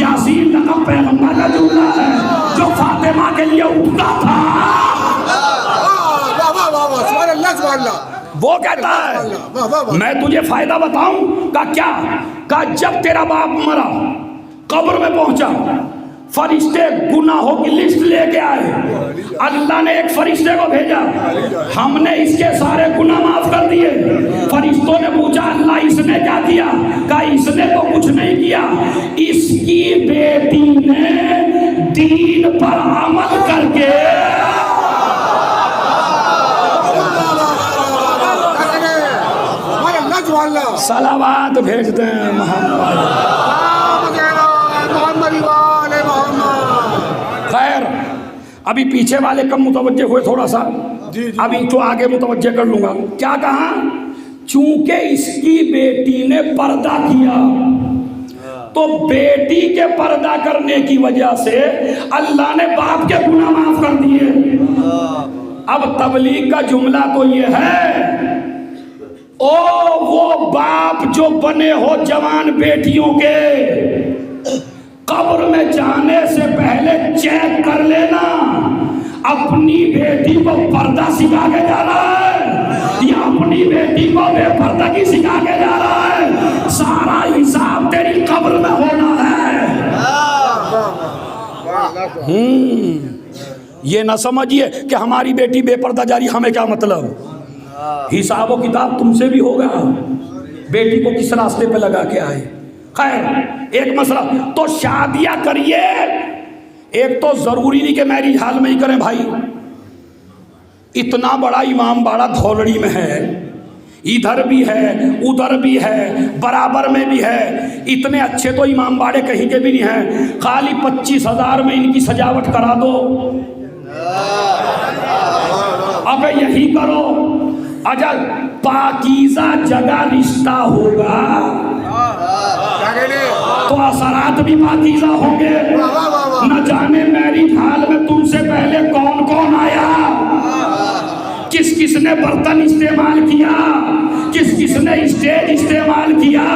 यासीन लक़ब पैगंबर का जुमला है, जो फातिमा के लिए उठता था। वो कहता है मैं तुझे फायदा बताऊं। का क्या। का जब तेरा बाप मरा, कब्र में पहुंचा, फरिश्ते गुनाहों की लिस्ट लेके आए। अल्लाह ने एक फरिश्ते को भेजा, हमने इसके सारे गुनाह माफ कर दिए। फरिश्तों ने पूछा अल्लाह इसने क्या किया। कहा इसने तो कुछ नहीं किया, इसकी बेटी ने दीन पर अमल करके सलावात भेजते हैं मोहम्मद। खैर अभी पीछे वाले कम मुतवज्जे हुए थोड़ा सा, अभी तो आगे मुतवज्जे कर लूंगा। क्या कहा। चूंकि इसकी बेटी ने पर्दा किया तो बेटी के पर्दा करने की वजह से अल्लाह ने बाप के गुनाह माफ कर दिए। अब तबलीग का जुमला तो ये है, ओ वो बाप जो बने हो जवान बेटियों के, कब्र में जाने से पहले चेक कर लेना अपनी बेटी को पर्दा सिखा के जा रहा है या अपनी बेटी को बेपर्दा की सिखा के जा रहा है। सारा हिसाब तेरी कब्र में होना है। ये ना समझिए कि हमारी बेटी बेपर्दा जा रही, हमें क्या मतलब। हिसाब व किताब तुमसे भी होगा, बेटी को किस रास्ते पे लगा के आए। खैर एक मसला तो शादियां करिए, एक तो जरूरी नहीं कि मैरिज हाल में ही करें भाई, इतना बड़ा इमाम बाड़ा धौलड़ी में है, इधर भी है उधर भी है बराबर में भी है। इतने अच्छे तो इमाम बाड़े कहीं के भी नहीं हैं। खाली 25,000 में इनकी सजावट करा दो। अब यही करो, अगर पाकीज़ा जगह रिश्ता होगा तो असरात भी पाकीज़ा होंगे। न जाने मैरिज हाल में तुमसे पहले कौन कौन आया, किस किसने बर्तन इस्तेमाल किया, किस किसने स्टेज इस्तेमाल किया।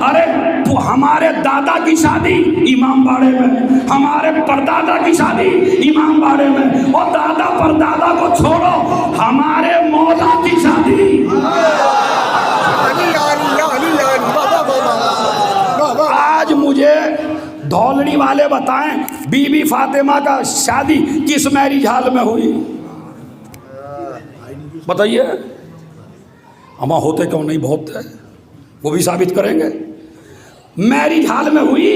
अरे तो हमारे दादा की शादी इमाम बाड़े में, हमारे परदादा की शादी इमाम बाड़े में, और दादा परदादा को छोड़ो हमारे मौला की शादी। आज मुझे धौलड़ी वाले बताएं बीबी फातिमा का शादी किस मैरिज हाल में हुई, बताइए। हम होते क्यों नहीं, बहुत है, वो भी साबित करेंगे। मैरिज हाल में हुई।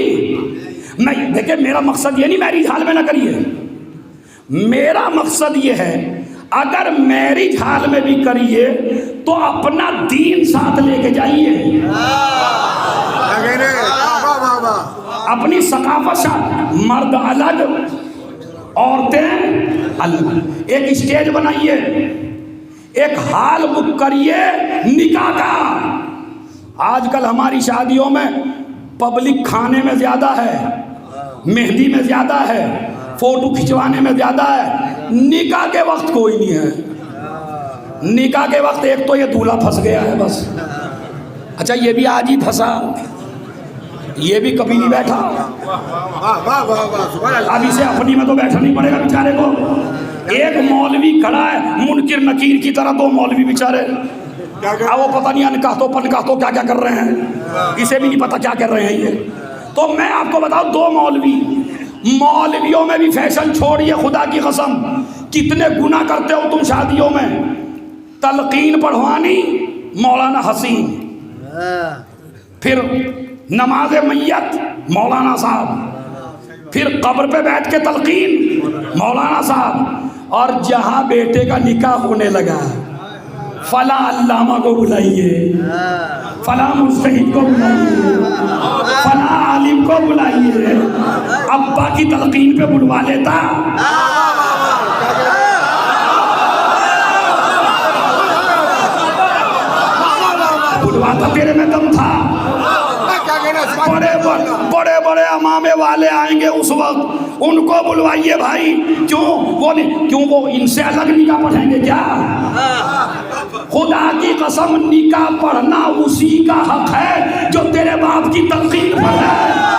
मैं देखिए, मेरा मकसद ये नहीं मैरिज हाल में ना करिए, मेरा मकसद ये है अगर मैरिज हाल में भी करिए तो अपना दीन साथ लेके जाइए, अपनी सकाफत साथ। मर्द अलग, औरतें अलग। एक स्टेज बनाइए, एक हाल बुक करिए निकाह का। आजकल हमारी शादियों में पब्लिक खाने में ज़्यादा है, मेहंदी में ज़्यादा है, फ़ोटो खिंचवाने में ज़्यादा है। निकाह के वक्त कोई नहीं है। निकाह के वक्त एक तो ये दूल्हा फंस गया है बस। अच्छा, ये भी आज ही फंसा, ये भी कभी नहीं बैठा। अब इसे अपनी में तो बैठना नहीं पड़ेगा बेचारे को। एक मौलवी खड़ा है मुनकिर नकीर की तरह, दो मौलवी बेचारे, अब वो पता नहीं अनकाह तो पनकाह तो क्या क्या कर रहे हैं, इसे भी नहीं पता क्या कर रहे हैं ये। तो मैं आपको बताऊं, दो मौलवियों में भी फैशन छोड़िए। खुदा की कसम, कितने गुनाह करते हो तुम शादियों में। तलकीन पढ़वानी मौलाना हसीन, फिर नमाज मैयत मौलाना साहब, फिर कब्र पे बैठ के तलकीन मौलाना साहब। और जहाँ बेटे का निकाह होने लगा, फला अल्लामा को बुलाइए, फला मुस्तहिद को बुलाइए, फला आलिम को बुलाइए। अब्बा की तलकीन पे बुलवा लेता। बुलवाता, तेरे में दम था। बड़े बड़े अमामे वाले आएंगे उस वक्त, उनको बुलवाइए भाई। क्यों वो इनसे अलग निकाह पढ़ेंगे क्या? खुदा की कसम, निकाह पढ़ना उसी का हक है जो तेरे बाप की तलकीन पर है।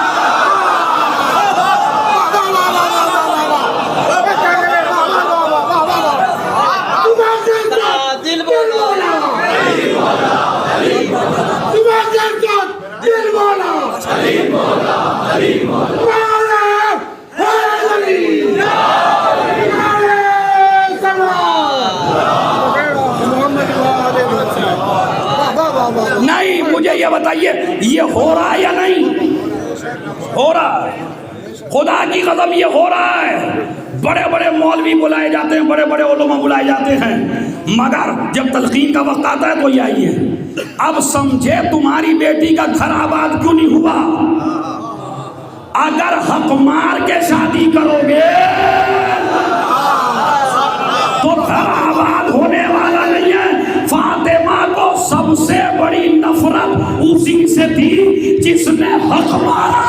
नहीं, मुझे ये बताइए, ये हो रहा है या नहीं हो रहा है? खुदा की कसम, ये हो रहा है। बड़े बड़े मौलवी बुलाए जाते हैं, बड़े बड़े उलमा बुलाए जाते हैं, मगर जब तलकीन का वक्त आता है तो ये आइए। अब समझे तुम्हारी बेटी का घर आबाद क्यों नहीं हुआ? अगर हक मार के शादी करोगे तो घर आबाद होने वाला नहीं है। फातिमा को सबसे बड़ी नफरत उसी से थी जिसने हक मारा।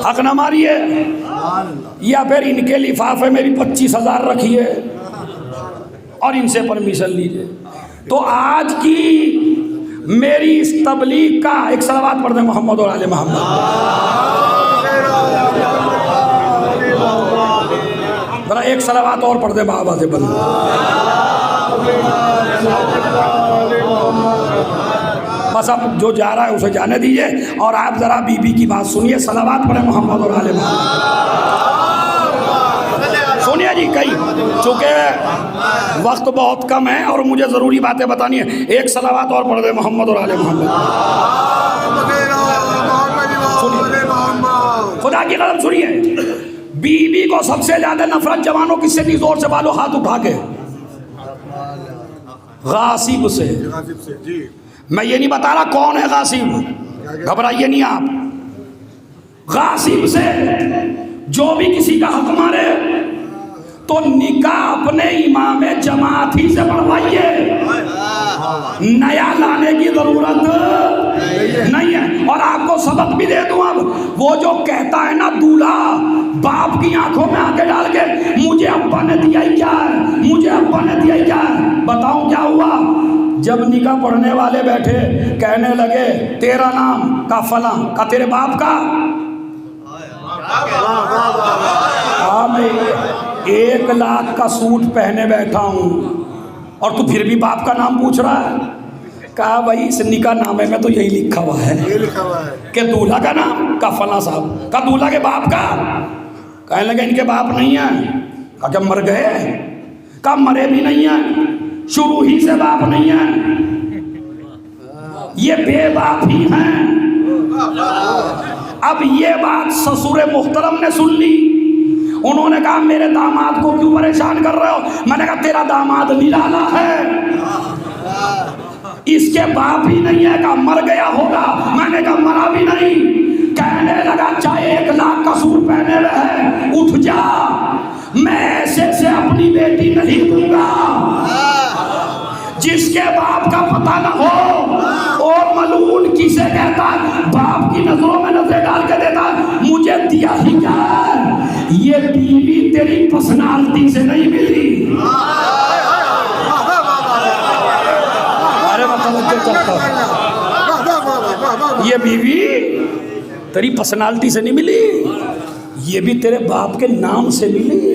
हक न मारिए, या फिर इनके लिफाफे में भी 25,000 रखिए और इनसे परमिशन लीजिए। तो आज की मेरी इस तबलीग का एक सलावत पढ़ दे मोहम्मद और आले मोहम्मद। जरा एक सलावत और पढ़ दे बाबा से बंद। बस अब जो जा रहा है उसे जाने दीजिए और आप ज़रा बीबी की बात सुनिए। सलावत पढ़े मोहम्मद और आले मोहम्मद। सुनिए जी, कई चूँकि वक्त बहुत कम है और मुझे ज़रूरी बातें बतानी है। एक सलावत और पढ़ दे मोहम्मद और आले मोहम्मद। खुदा की कसम सुनिए, बीवी को सबसे ज्यादा नफरत जवानों किससे थी? जोर से बालो हाथ उठा के। गासिब से। मैं ये नहीं बता रहा कौन है गासिब, घबराइए नहीं आप। गासिब से जो भी किसी का हक मारे तो निकाह अपने इमाम जमात ही से पढ़वाइए, नया लाने की जरूरत नहीं है। और आपको सबक भी दे दूं, अब वो जो कहता है ना दूल्हा बाप की आंखों में आके डाल के मुझे अब्बा ने दिया ही क्या है, मुझे अब्बा ने दिया ही क्या है, बताऊं क्या हुआ? जब निकाह पढ़ने वाले बैठे कहने लगे तेरा नाम का फला का, तेरे बाप का। हाँ, मैं 1 लाख का सूट पहने बैठा हूं और तू फिर भी बाप का नाम पूछ रहा है। कहा भाई इस निकाह नामे में तो यही लिखा हुआ है कि दूल्हा का नाम का फला साहब का, दूल्हा के बाप का। कहने लगे इनके बाप नहीं है। कहा जब मर गए? कहा मरे भी नहीं है, शुरू ही से बाप नहीं है, ये बेबाप ही हैं। अब ये बात ससुर मोहतरम ने सुन ली। उन्होंने कहा मेरे दामाद को क्यों परेशान कर रहे हो? मैंने कहा तेरा दामाद निराला है, इसके बाप ही नहीं है। कहा मर गया होगा। मैंने कहा मरा भी नहीं। कहने लगा चाहे 1 लाख का सूट पहने रहे, उठ जा, मैं ऐसे से अपनी बेटी नहीं दूंगा। जिसके बाप का पता ना हो और मलून किसे कहता है, बाप की नजरों में नजर डाल के देता है मुझे दिया ही क्या। ये बीवी तेरी पर्सनालिटी से नहीं मिली। अरे ये बीवी तेरी पर्सनालिटी से नहीं मिली, ये भी तेरे बाप के नाम से मिली।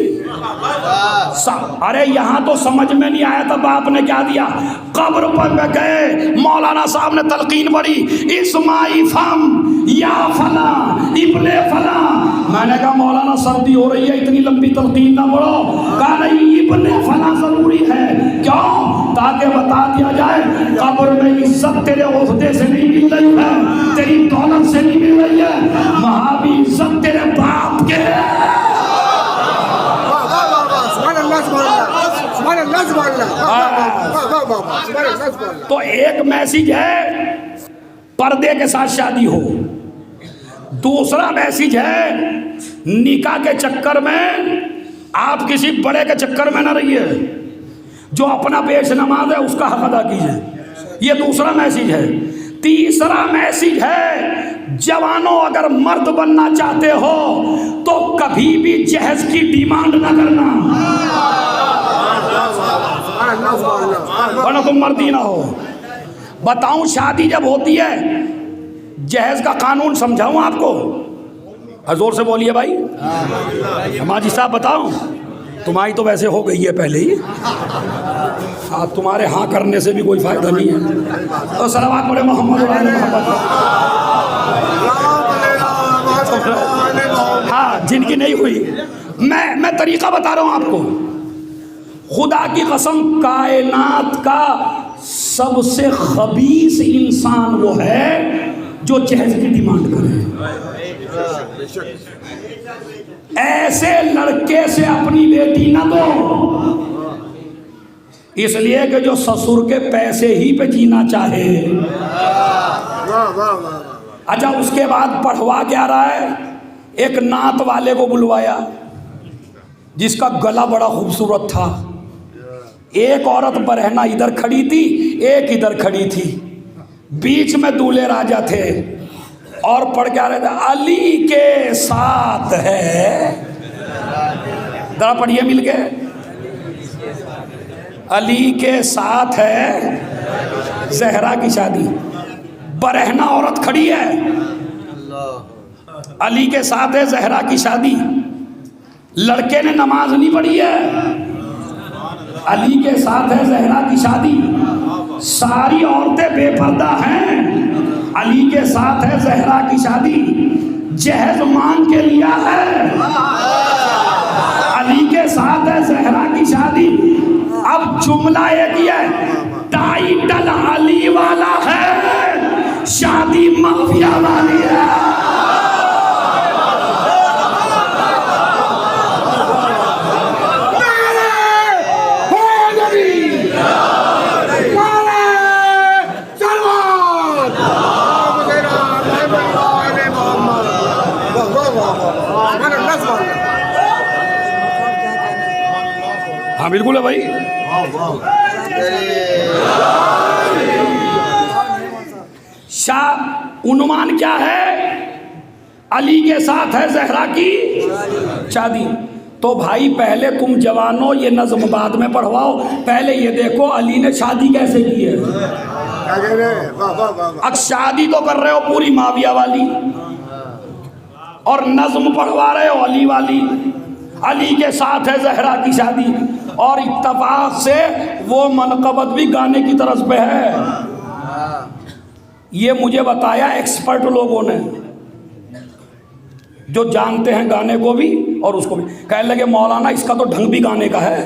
अरे यहाँ तो समझ में नहीं आया था बाप ने क्या दिया। कब्र पर में गए, मौलाना साहब ने तलकीन पढ़ी, इस्माई फम या फला इब्ने फला। मैंने कहा मौलाना सर्दी हो रही है, इतनी लंबी तलकीन ना पढ़ो। कहा नहीं इब्ने फला जरूरी है। क्यों? ताकि बता दिया जाए कब्र में इज्जत तेरे ओहदे से नहीं मिल रही है, तेरी दौलत से नहीं मिल रही है, वहां भी इज्जत तेरे बाप के है। तो एक मैसेज है पर्दे के साथ शादी हो, दूसरा मैसेज है निकाह के चक्कर में आप किसी बड़े के चक्कर में ना रहिए, जो अपना पेश नमाज है उसका हक अदा कीजिए। ये दूसरा मैसेज है। तीसरा मैसेज है जवानों अगर मर्द बनना चाहते हो तो कभी भी जहेज की डिमांड ना करना, वरना तुम मर्दी ना हो। बताऊं शादी जब होती है जहेज का कानून समझाऊं आपको? जोर से बोलिए भाई। हमारी साहब बताऊं? तुम्हारी तो वैसे हो गई है पहले ही, तुम्हारे हाँ करने से भी कोई फायदा नहीं है। तो सलावत पढ़े मोहम्मद। हाँ, जिनकी नहीं हुई, मैं तरीका बता रहा हूं आपको। खुदा की कसम कायनात का सबसे खबीस इंसान वो है जो जहेज की डिमांड करे। ऐसे लड़के से अपनी बेटी ना दो, इसलिए कि जो ससुर के पैसे ही पे जीना चाहे। अच्छा, उसके बाद पढ़वा क्या रहा है? एक नात वाले को बुलवाया जिसका गला बड़ा खूबसूरत था। एक औरत बरहना इधर खड़ी थी, एक इधर खड़ी थी, बीच में दूल्हे राजा थे और पढ़ क्या रहे थे? अली के साथ है। जरा पढ़िए मिल के। अली के साथ है जहरा की शादी। बरहना औरत खड़ी है, अली के साथ है जहरा की शादी। लड़के ने नमाज नहीं पढ़ी है, अली के साथ है जहरा की शादी। सारी औरतें बेपर्दा हैं, अली के साथ है जहरा की शादी। जहेज मांग के लिया है, अली के साथ है जहरा की शादी। अब जुमला एक ही है, टाइटल अली वाला है, शादी माफिया वाली है। हाँ बिल्कुल है भाई। शाह उन्वान क्या है? अली के साथ है जहरा की शादी। तो भाई पहले तुम जवानों ये नज्म बाद में पढ़वाओ, पहले ये देखो अली ने शादी कैसे की है। अब शादी तो कर रहे हो पूरी माविया वाली और नज्म पढ़वा रहे हो अली वाली। अली के साथ है जहरा की शादी और इत्तफाक से वो मनकबत भी गाने की तरफ पे है। ये मुझे बताया एक्सपर्ट लोगों ने जो जानते हैं गाने को भी और उसको भी। कहने लगे मौलाना इसका तो ढंग भी गाने का है।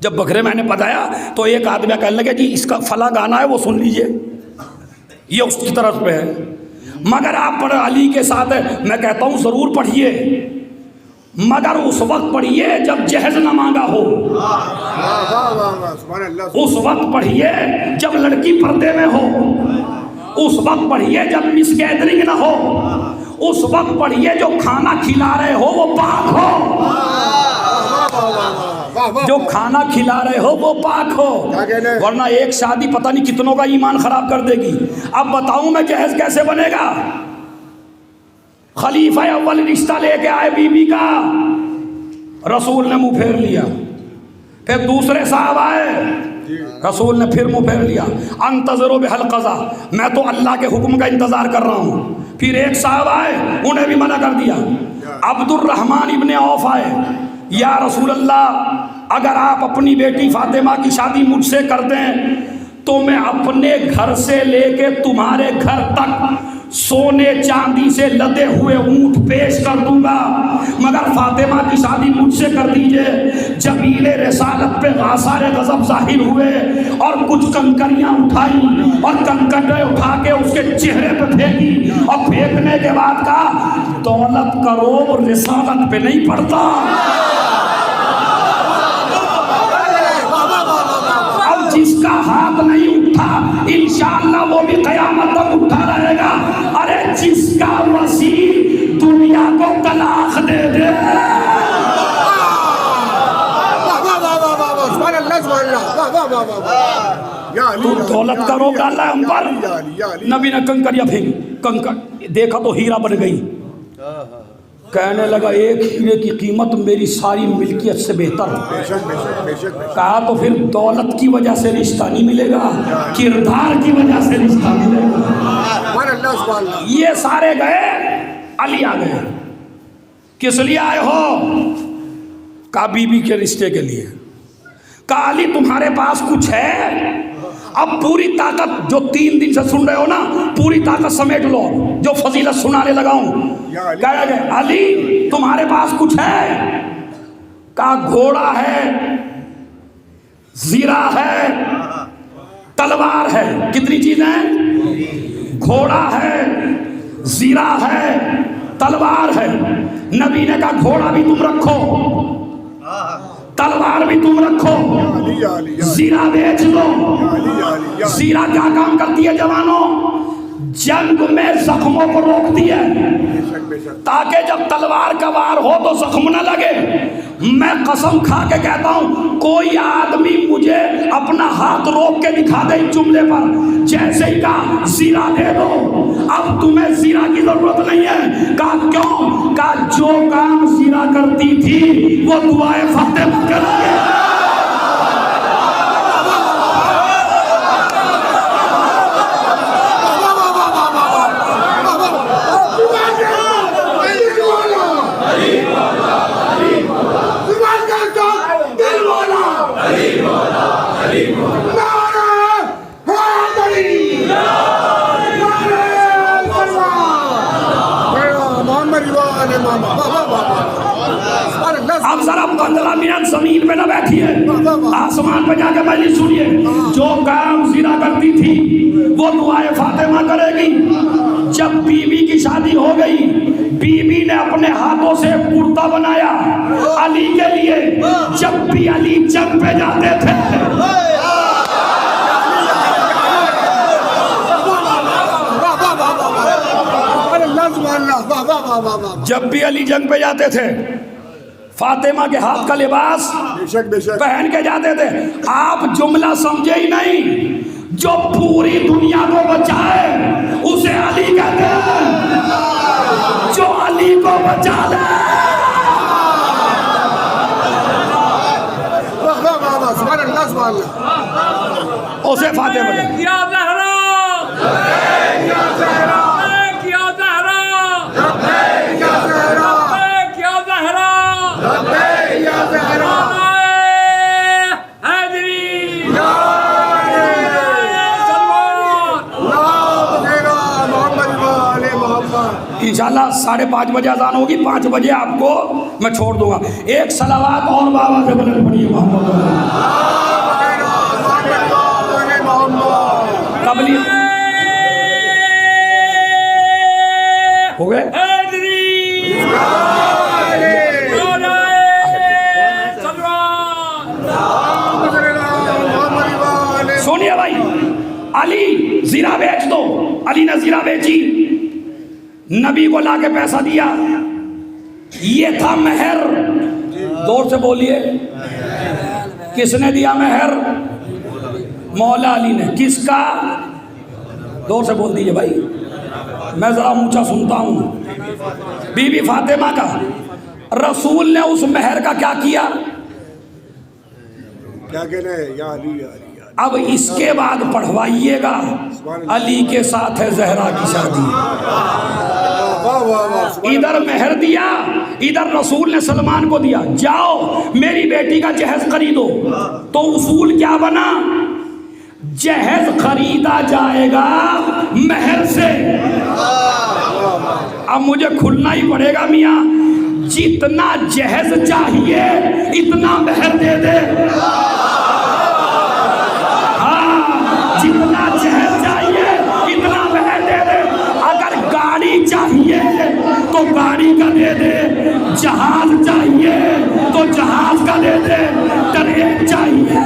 जब बखरे मैंने बताया तो एक आदमी कहने लगे जी इसका फला गाना है वो सुन लीजिए, ये उसकी तरफ पे है। मगर आप पढ़ अली के साथ है, मैं कहता हूँ ज़रूर पढ़िए, मगर उस वक्त पढ़िए जब जहेज न मांगा हो। उस वक्त पढ़िए जब लड़की पर्दे में हो। उस वक्त पढ़िए जब मिस गैदरिंग ना हो। उस वक्त पढ़िए जो खाना खिला रहे हो वो पाक हो। जो खाना खिला रहे हो वो पाक हो, वरना एक शादी पता नहीं कितनों का ईमान खराब कर देगी। अब बताऊं मैं जहेज कैसे बनेगा? खलीफा अव्वल रिश्ता लेके आए बीबी का, रसूल ने मुंह फेर लिया। फिर दूसरे साहब आए, रसूल ने फिर मुंह फेर लिया। अंतज़रो बिहल क़ज़ा, मैं तो अल्लाह के हुक्म का इंतज़ार कर रहा हूँ। फिर एक साहब आए, उन्हें भी मना कर दिया। अब्दुर्रहमान इब्ने औफ आए, या रसूल अल्लाह अगर आप अपनी बेटी फातिमा की शादी मुझसे कर दें तो मैं अपने घर से लेके तुम्हारे घर तक सोने चांदी से लदे हुए ऊंट पेश कर दूंगा, मगर फातिमा की शादी मुझसे कर दीजिए। जबीले रिसालत पे आसारे गज़ब ज़ाहिर हुए और कुछ कंकरियां उठाई और कंकड़े उठा के उसके चेहरे पे फेंकी और फेंकने के बाद कहा दौलत करो रिसालत पे नहीं पड़ता। अब जिसका हाथ नहीं उठा इंशाअल्लाह वो भी क़यामत तक उठा रहेगा। अरे जिसका वसीर दुनिया को तलाक दे दे, तू दौलत का रोक डाला हम पर। नबी ने कंकरिया फेंकी, कंकर देखा तो हीरा बन गई। कहने लगा एक हीरे की कीमत मेरी सारी मिल्कियत से बेहतर है। कहा तो फिर दौलत की वजह से रिश्ता नहीं मिलेगा, किरदार की वजह से रिश्ता मिलेगा। ये सारे गए, अली आ गए। किस लिए आए हो? कहा बीबी के रिश्ते के लिए। कहा अली तुम्हारे पास कुछ है? अब पूरी ताकत जो 3 दिन से सुन रहे हो ना, पूरी ताकत समेट लो जो फजीलत सुनाने लगाऊं। कहा गए अली तुम्हारे पास कुछ है? कहा घोड़ा है, जीरा है, तलवार है। कितनी चीजें हैं? घोड़ा है, जीरा है, तलवार है। नबी ने कहा घोड़ा भी तुम रखो, तलवार भी तुम रखो, जीरा बेच दो। जीरा क्या काम करती है जवानों? जंग में जख्मों को रोकती है, ताकि जब तलवार का वार हो तो जख्म न लगे। मैं कसम खा के कहता हूं कोई आदमी मुझे अपना हाथ रोक के दिखा दे जुमले पर, जैसे ही कहा जीरा दे दो, अब तुम्हें जीरा की जरूरत नहीं है। कहा क्यों? कहा जो काम जीरा करती थी वो दुआए फातिमा करेंगे। अब जरा 15 मिनट जमीन पे ना बैठिए, आसमान पे जाके मजलिस सुनिए। जो काम जीरा करती थी वो दुआए फातिमा करेगी। जब बीबी की शादी हो गई, बीबी ने अपने हाथों से कुर्ता बनाया अली के लिए। जब भी अली जंग पे जाते थे, जब भी अली जंग पे जाते थे फातिमा के हाथ का लिबास पहन के जाते थे। आप जुमला समझे ही नहीं, जो पूरी दुनिया को बचाए उसे अली कहते हैं, जो अली को बचा ले उसे फातिमा कहते हैं। इंशाल्लाह 5:30 बजे अजान होगी, 5 बजे आपको मैं छोड़ दूंगा। एक सलावात और बाबा से बुलंद पढ़िए मोहम्मद कबली हो गए। सोनिया भाई, अली जीरा बेच दो, अली ने जीरा बेची, नबी को लाके पैसा दिया, ये था मेहर। जोर से बोलिए, किसने दिया मेहर? मौला अली ने। किसका? जोर से बोल दीजिए भाई, मैं जरा ऊंचा सुनता हूं। बीबी फातिमा का। रसूल ने उस मेहर का क्या किया? क्या कहना है? या अली, या अली। अब इसके बाद पढ़वाइएगा, अली के साथ है जहरा की शादी। इधर मेहर दिया, इधर रसूल ने सलमान को दिया, जाओ मेरी बेटी का जहेज खरीदो। तो उसूल क्या बना? जहेज खरीदा जाएगा मेहर से। अब मुझे खुलना ही पड़ेगा मियाँ, जितना जहेज चाहिए इतना मेहर दे दे। जितना जहेज चाहिए इतना मेहर दे दे। अगर गाड़ी चाहिए तो गाड़ी का दे दे, जहाज चाहिए तो जहाज का दे दे, ट्रेन चाहिए।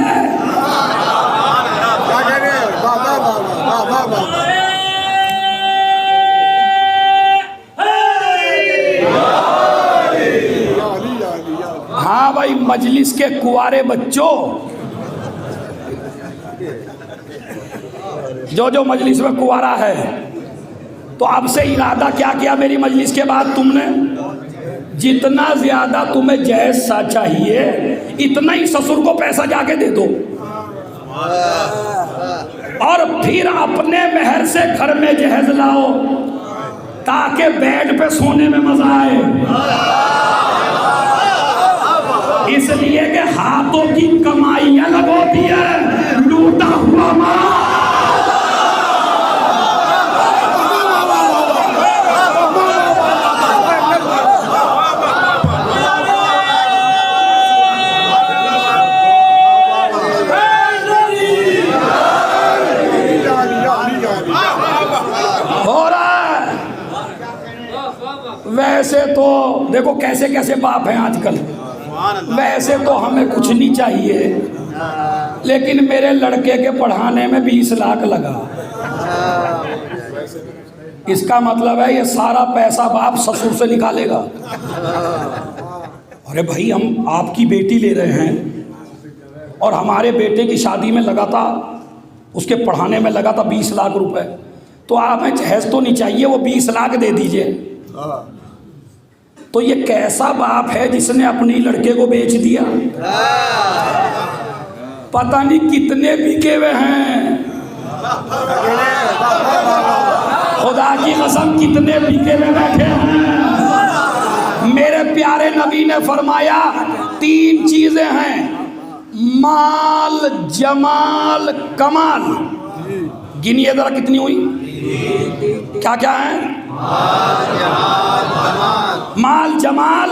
हाँ भाई, मजलिस के कुंवारे बच्चों, जो मजलिस में कुंवारा है, तो अब से इरादा क्या किया मेरी मजलिस के बाद तुमने? जितना ज्यादा तुम्हें जहेज सा चाहिए इतना ही ससुर को पैसा जाके दे दो, और फिर अपने मेहर से घर में जहेज लाओ ताकि बेड पे सोने में मजा आए। इसलिए कि हाथों की कमाई अलग होती है, लूटा हुआ माल। वैसे तो देखो कैसे कैसे बाप हैं आजकल। वैसे तो हमें कुछ नहीं चाहिए, लेकिन मेरे लड़के के पढ़ाने में 20 लाख लगा। इसका मतलब है ये सारा पैसा बाप ससुर से निकालेगा। अरे भाई, हम आपकी बेटी ले रहे हैं और हमारे बेटे की शादी में लगा था, उसके पढ़ाने में लगा था 20 लाख रुपए, तो आप में जहेज तो नहीं चाहिए, वो 20 लाख दे दीजिए। तो ये कैसा बाप है जिसने अपनी लड़के को बेच दिया? पता नहीं कितने बिके हुए हैं, खुदा की कसम कितने बिके हुए बैठे हैं। मेरे प्यारे नबी ने फरमाया 3 चीजें हैं, माल, जमाल, कमाल। गिनिए जरा कितनी हुई? क्या क्या है? माल, जमाल,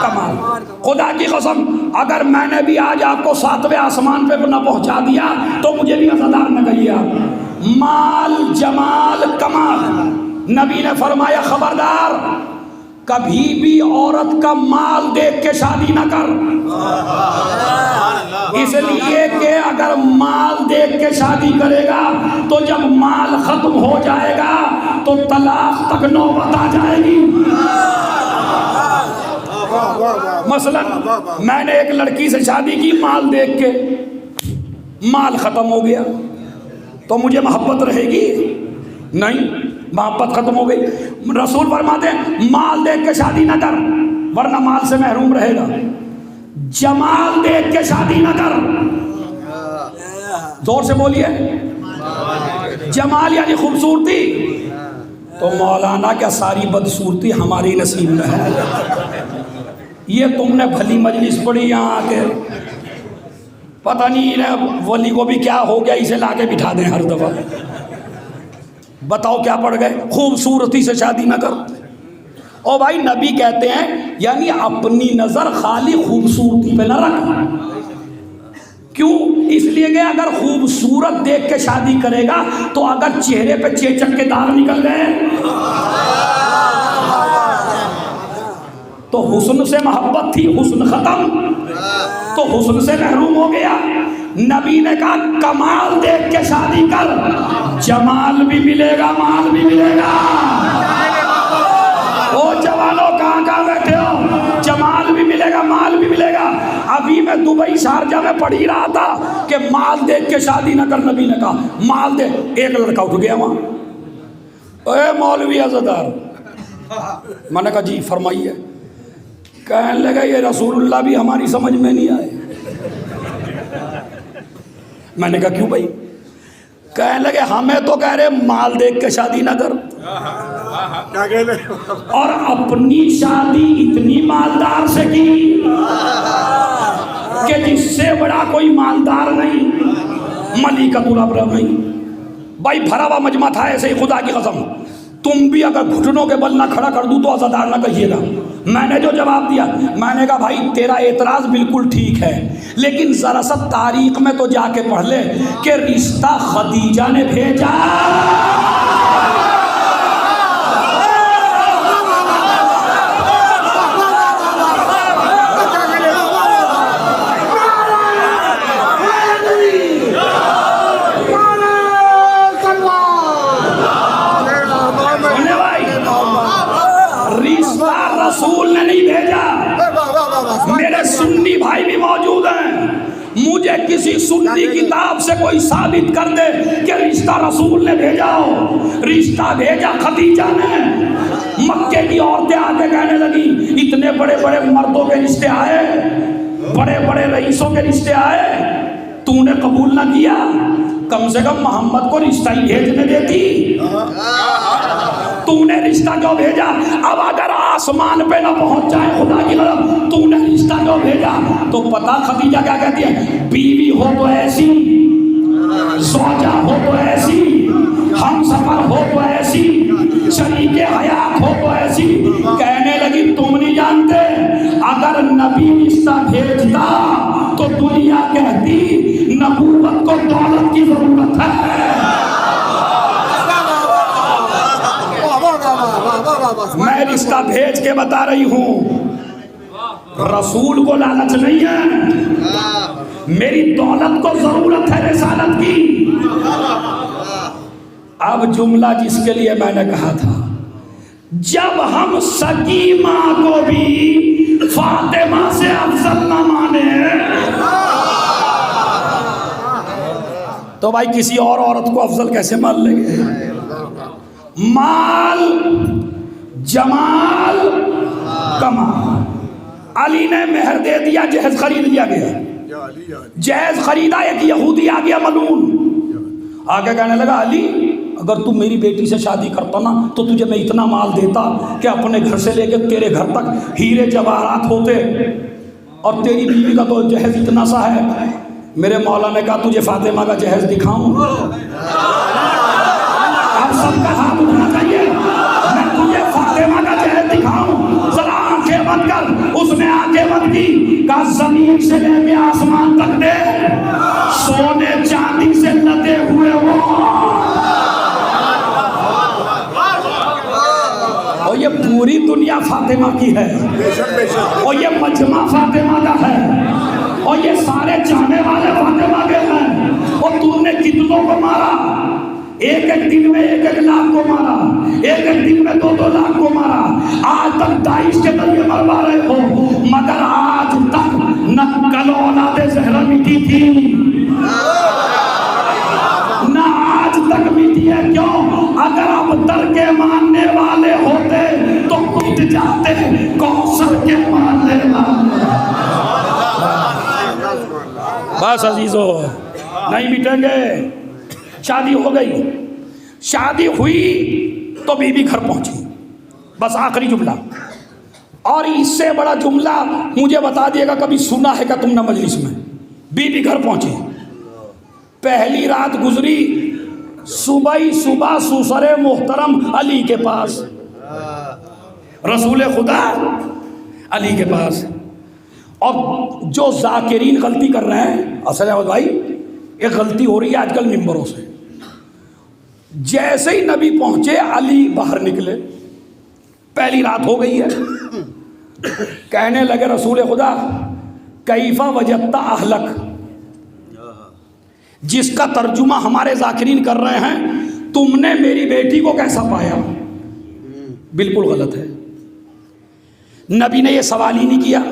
कमाल। खुदा की कसम अगर मैंने भी आज आपको 7वें आसमान पे न पहुंचा दिया तो मुझे भी अज़ादार न कहिए आप। माल, जमाल, कमाल। नबी ने फरमाया खबरदार, कभी भी औरत का माल देख के शादी ना कर, इसलिए कि अगर माल देख के शादी करेगा तो जब माल खत्म हो जाएगा तो तलाक तक नौबत आ जाएगी। मसलन मैंने एक लड़की से शादी की, माल देख के माल ख़त्म हो गया तो मुझे मोहब्बत रहेगी? नहीं, मोहब्बत ख़त्म हो गई। रसूल फरमाते हैं माल देख के शादी ना कर वरना माल से महरूम रहेगा। जमाल देख के शादी ना कर, जोर से बोलिए, जमाल यानी खूबसूरती। तो मौलाना क्या सारी बदसूरती हमारी नसीब में है? ये तुमने भली मजलिस पढ़ी यहाँ आके, पता नहीं वली को भी क्या हो गया, इसे लाके बिठा दें हर दफा। बताओ क्या पड़ गए? खूबसूरती से शादी ना कर। ओ भाई नबी कहते हैं यानी अपनी नज़र खाली खूबसूरती पे ना रख। क्यों? इसलिए कि अगर खूबसूरत देख के शादी करेगा तो अगर चेहरे पे चेचक के दाग निकल गए तो हुस्न से मोहब्बत थी, हुस्न खत्म तो हुस्न से महरूम हो गया। नबी ने कहा कमाल देख के शादी कर, जमाल भी मिलेगा माल भी मिलेगा। ओ जवानों कहाँ कहाँ बैठे हो? जमाल भी मिलेगा माल भी मिलेगा। अभी मैं दुबई शारजा में पढ़ ही रहा था कि माल देख के शादी न कर। नबी ने कहा माल दे। एक लड़का उठ गया वहाँ, ओए मौलवी अज़दार, मैंने कहा जी फरमाइए। कहने लगा ये रसूलुल्लाह भी हमारी समझ में नहीं आए। मैंने कहा क्यों भाई? कहने लगे हमें तो कह रहे माल देख के शादी ना कर, और अपनी शादी इतनी मालदार से की कि जिससे बड़ा कोई मालदार नहीं, मलिकतुल अबरर नहीं। भाई भरा हुआ मजमा था ऐसे ही, खुदा की कसम। तुम भी अगर घुटनों के बल ना खड़ा कर दूं तो अज़ादार ना कहिएगा। मैंने जो जवाब दिया, मैंने कहा भाई तेरा एतराज़ बिल्कुल ठीक है, लेकिन ज़रा सा तारीख में तो जाके पढ़ ले कि रिश्ता खदीजा ने भेजा। रसूल ने नहीं भेजा। मेरे सुन्नी भाई भी मौजूद हैं, मुझे किसी सुन्नी किताब से कोई साबित कर दे कि रिश्ता रसूल ने भेजा हो। रिश्ता भेजा खदीजा ने। मक्के की औरतें आके कहने लगी इतने बड़े बड़े मर्दों के रिश्ते आए, बड़े बड़े रईसों के रिश्ते आए, तूने कबूल ना किया, कम से कम मोहम्मद को रिश्ता ही भेजने देती, तूने रिश्ता क्यों भेजा? अब अगर आसमान पे ना पहुंच जाए खुदा की कसम, तूने रिश्ता क्यों भेजा? तो पता खदीजा क्या कहती है? बीवी हो तो ऐसी, सौजा हो तो ऐसी, हमसफर हो तो ऐसी, शरीके हयात हो तो ऐसी। कहने लगी तुम नहीं जानते, अगर नबी रिश्ता भेजता तो दुनिया कहती नबूवत को दौलत की जरूरत है। मैं रिश्ता भेज के बता रही हूं, रसूल को लालच नहीं है, मेरी दौलत को जरूरत है रिसालत की। अब जुमला जिसके लिए मैंने कहा था, जब हम सगी माँ को भी फातिमा से अफजल न माने तो भाई किसी और औरत को अफजल कैसे मान लेंगे? माल, जमाल, कमाल। अली ने मेहर दे दिया, जहेज खरीद लिया गया। जहेज खरीदा, एक यहूदी आ गया मलून, आगे कहने लगा अली अगर तू मेरी बेटी से शादी करता ना तो तुझे मैं इतना माल देता कि अपने घर से लेके तेरे घर तक हीरे जवाहरात होते, और तेरी बीवी का तो जहेज इतना सा है। मेरे मौला ने कहा तुझे फातिमा का जहेज दिखाऊं? अब सबका हाथ उठना चाहिए, मैं तुझे फातिमा का जहेज दिखाऊं? जरा आंखें बंद कर। उसने आंखें बंद की, कहा जमीन से लेके आसमान तक दे, सोने चांदी से लदे हुए वो। और ये पूरी दुनिया फातिमा की है, और ये मजमा फातिमा का है, और ये सारे चाहने वाले फातिमा के हैं। और तुमने कितनों को मारा? एक एक दिन में 1-1 लाख को मारा, एक एक दिन में 2-2 लाख को मारा। आज तक दाइश के जरिए मरवा रहे हो, मगर आज बस अजीजो नहीं मिटेंगे। शादी हो गई, शादी हुई तो बीवी घर पहुंची, बस आखिरी जुमला। और इससे बड़ा जुमला मुझे बता दिएगा कभी सुना है क्या तुमने मजलिस में? बीवी घर पहुंची, पहली रात गुजरी, सुबह ही सुबह सुसरे मोहतरम अली के पास, रसूल खुदा अली के पास। और जो जाकिरीन गलती कर रहे हैं, असल है भाई ये गलती हो रही है आजकल मिंबरों से। जैसे ही नबी पहुंचे अली बाहर निकले, पहली रात हो गई है, कहने लगे रसूल खुदा कैफा वजत्ता अहलक, जिसका तर्जुमा हमारे जाकिरीन कर रहे हैं तुमने मेरी बेटी को कैसा पाया। बिल्कुल गलत है। नबी ने ये सवाल ही नहीं किया,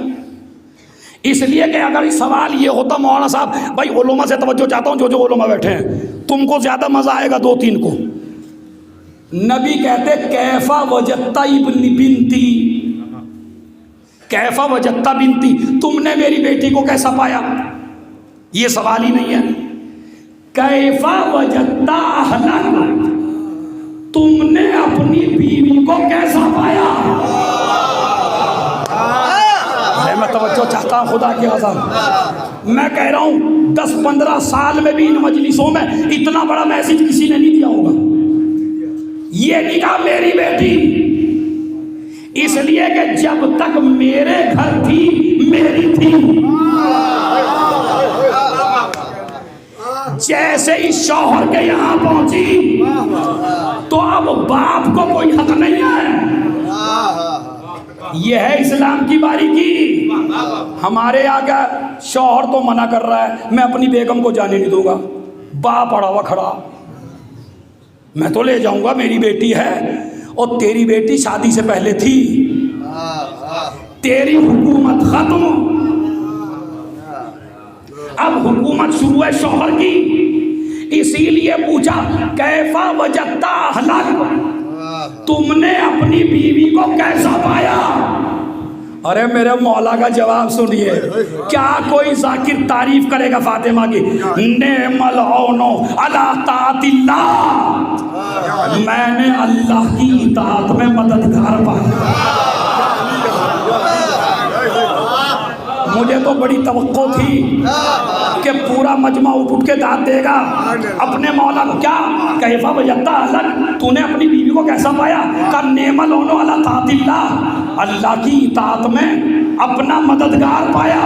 इसलिए कि अगर इस सवाल ये होता मौलाना साहब, भाई उलमा से तवज्जो चाहता हूँ, जो जो उलमा बैठे हैं, तुमको ज़्यादा मज़ा आएगा दो तीन को। नबी कहते कैफा वजत्ता इब्न बिनती, कैफा वजत्ता बिनती, तुमने मेरी बेटी को कैसा पाया। ये सवाल ही नहीं है। कैफा वजत्ता अहलक, तुमने अपनी बीवी को कैसा पाया। मैं तवज्जो चाहता हूँ खुदा की कसम। मैं कह रहा हूँ 10-15 साल में भी इन मजलिसों में इतना बड़ा मैसेज किसी ने नहीं दिया होगा। ये नहीं कहा मेरी बेटी, इसलिए कि जब तक मेरे घर थी मेरी थी। जैसे ही शौहर के यहाँ पहुंची तो अब बाप को कोई हक नहीं है। यह है इस्लाम की बारीकी। हमारे यहाँ का शौहर तो मना कर रहा है, मैं अपनी बेगम को जाने नहीं दूंगा, बाप अड़ा हुआ खड़ा, मैं तो ले जाऊंगा, मेरी बेटी है। और तेरी बेटी शादी से पहले थी, तेरी हुकूमत खत्म, अब हुकूमत शुरू है शौहर की। इसीलिए पूछा कैफा वजत्ता अहलक, तुमने अपनी बीवी को कैसा पाया। अरे मेरे मौला का जवाब सुनिए, क्या कोई जाकिर तारीफ करेगा फातिमा की? नेमल औनो अला तातिल्लाह, मैंने अल्लाह की इताअत में मददगार पाया। मुझे तो बड़ी तवक्को थी कि पूरा मजमा उठ के दाद देगा अपने मौला को। क्या कैफा वजत्ता अहलक, तूने अपनी बीवी को कैसा पाया? का नेमल औनो अला तातिल्लाह, अल्लाह की इताअत में अपना मददगार पाया।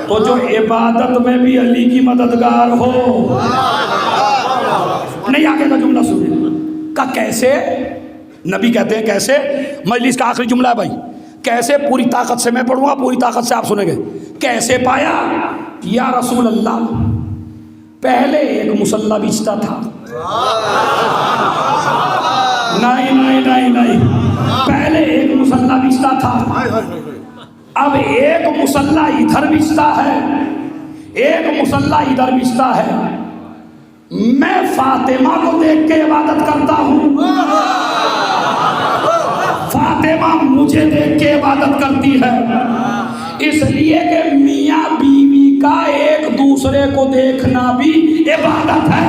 तो जो इबादत में भी अली की मददगार हो, नहीं आगे का जुमला सुनिए। का कैसे? नबी कहते हैं कैसे, मजलिस का आखिरी जुमला है भाई, कैसे पूरी ताकत से मैं पढ़ूंगा, पूरी ताकत से आप सुनेंगे। कैसे पाया? या रसूल अल्लाह, पहले एक मुसल्ला बिछता था। नहीं नहीं नहीं नहीं, पहले एक मुसल्ला बिछता था, अब एक मुसल्ला इधर बिछता है, एक मुसल्ला इधर बिछता है। मैं फातिमा को देख के इबादत करता हूँ, फातिमा मुझे देख के इबादत करती है। इसलिए कि मियाँ बीवी का एक दूसरे को देखना भी इबादत है।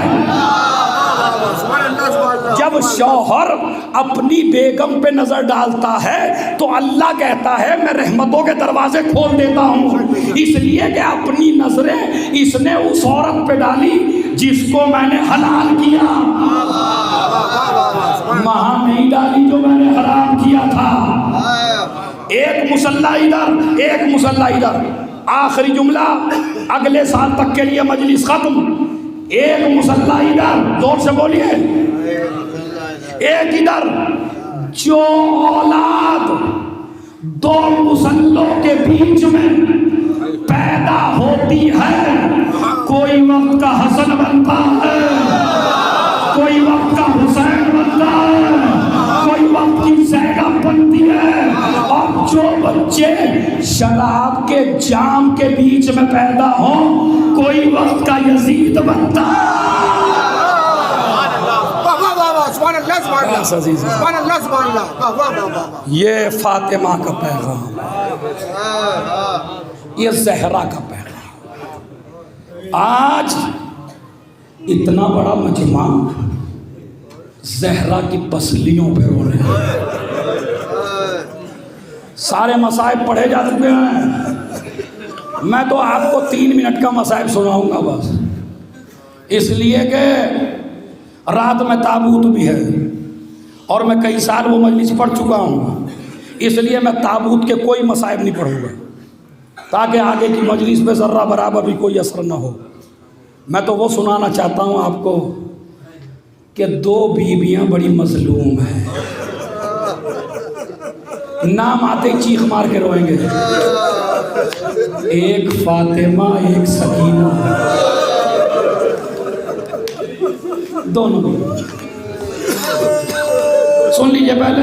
जब शौहर अपनी बेगम पे नजर डालता है तो अल्लाह कहता है मैं रहमतों के दरवाजे खोल देता हूँ। इसलिए कि अपनी नजरें इसने उस औरत पे डाली जिसको मैंने हलाल किया, वहां नहीं डाली जो मैंने हराम किया था। एक मुसल्ला इधर, एक मुसल्ला इधर। आखिरी जुमला, अगले साल तक के लिए मजलिस खत्म। एक मुसल्ला इधर, जोर से बोलिए, एक इधर। जो औलाद दो मुसल्लों के बीच में पैदा होती है, कोई वक्त का हसन बनता है, कोई वक्त का हुसैन बनता है, कोई वक्त की ज़ैनब बनती है। और जो बच्चे शराब के जाम के बीच में पैदा हो, कोई वक्त का यजीद बनता है। ये फातिमा का पैगाम, ये ज़हरा का पैगाम। आज इतना बड़ा मजमा ज़हरा की पसलियों पे रो रहे हैं। सारे मसाइब पढ़े जा चुके हैं। मैं तो आपको 3 मिनट का मसाइब सुनाऊंगा बस, इसलिए कि रात में ताबूत भी है और मैं कई साल वो मजलिस पढ़ चुका हूँ, इसलिए मैं ताबूत के कोई मसाइब नहीं पढ़ूंगा ताकि आगे की मजलिस पे ज़र्रा बराबर भी कोई असर ना हो। मैं तो वो सुनाना चाहता हूँ आपको कि 2 बीवियाँ बड़ी मजलूम हैं, नाम आते ही चीख मार के रोएंगे। एक फातिमा, एक सकीना, दोनों सुन लीजिए पहले।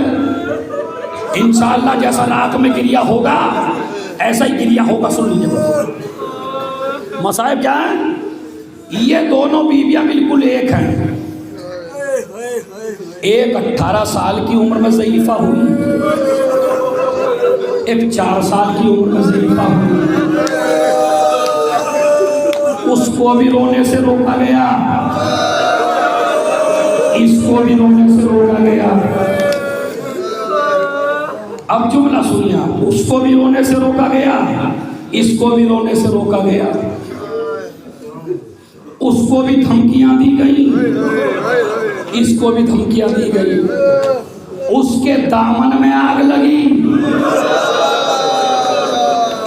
इंशाअल्लाह जैसा रात में गिरिया होगा ऐसा ही गिरिया होगा, सुन लीजिए बस। मसाइब क्या है? ये दोनों बीवियां बिल्कुल एक हैं। एक 18 साल की उम्र में ज़ईफ़ा हुई, एक 4 साल की उम्र में ज़ईफ़ा हुई। उसको भी रोने से रोका गया, इसको भी रोने से रोका गया। अब जुमला सुनिए, उसको भी रोने से रोका गया, इसको भी रोने से रोका गया। उसको भी धमकियां दी गई, इसको भी धमकियां दी गई। उसके दामन में आग लगी,